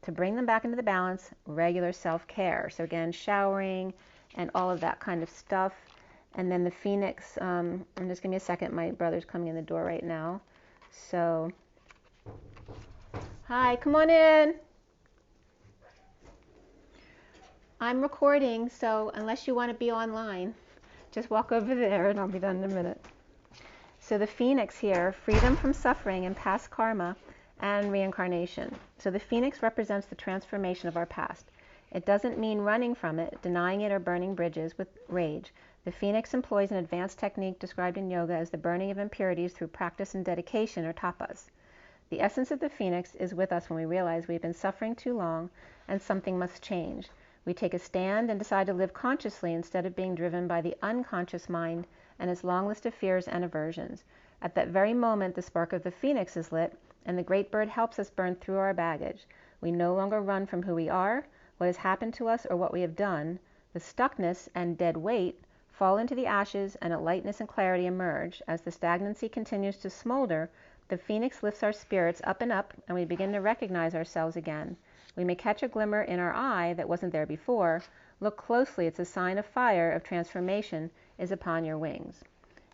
To bring them back into the balance, regular self-care. So again, showering and all of that kind of stuff. And then the phoenix, and just give me a second, my brother's coming in the door right now. So, hi, come on in. I'm recording, so unless you want to be online, just walk over there and I'll be done in a minute. So the phoenix here, freedom from suffering and past karma and reincarnation. So the phoenix represents the transformation of our past. It doesn't mean running from it, denying it, or burning bridges with rage. The phoenix employs an advanced technique described in yoga as the burning of impurities through practice and dedication, or tapas. The essence of the phoenix is with us when we realize we've been suffering too long and something must change. We take a stand and decide to live consciously instead of being driven by the unconscious mind and its long list of fears and aversions. At that very moment, the spark of the phoenix is lit, and the great bird helps us burn through our baggage. We no longer run from who we are, what has happened to us, or what we have done. The stuckness and dead weight fall into the ashes, and a lightness and clarity emerge. As the stagnancy continues to smolder, the phoenix lifts our spirits up, and we begin to recognize ourselves again. We may catch a glimmer in our eye that wasn't there before. Look closely, it's a sign of fire, of transformation is upon your wings.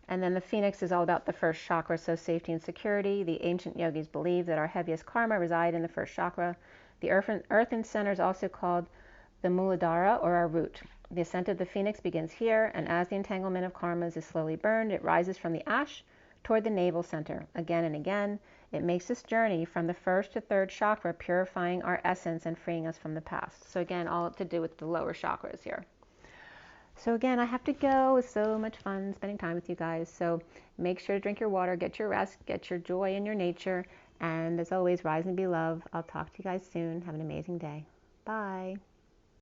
And then the phoenix is all about the first chakra, so safety and security. The ancient yogis believe that our heaviest karma reside in the first chakra. The earthen center is also called the Muladhara, or our root. The ascent of the phoenix begins here, and as the entanglement of karmas is slowly burned, it rises from the ash toward the navel center. Again and again, it makes this journey from the first to third chakra, purifying our essence and freeing us from the past. So again, all to do with the lower chakras here. So again, I have to go. It was so much fun spending time with you guys. So make sure to drink your water, get your rest, get your joy in your nature, and as always, rise and be love. I'll talk to you guys soon. Have an amazing day. Bye.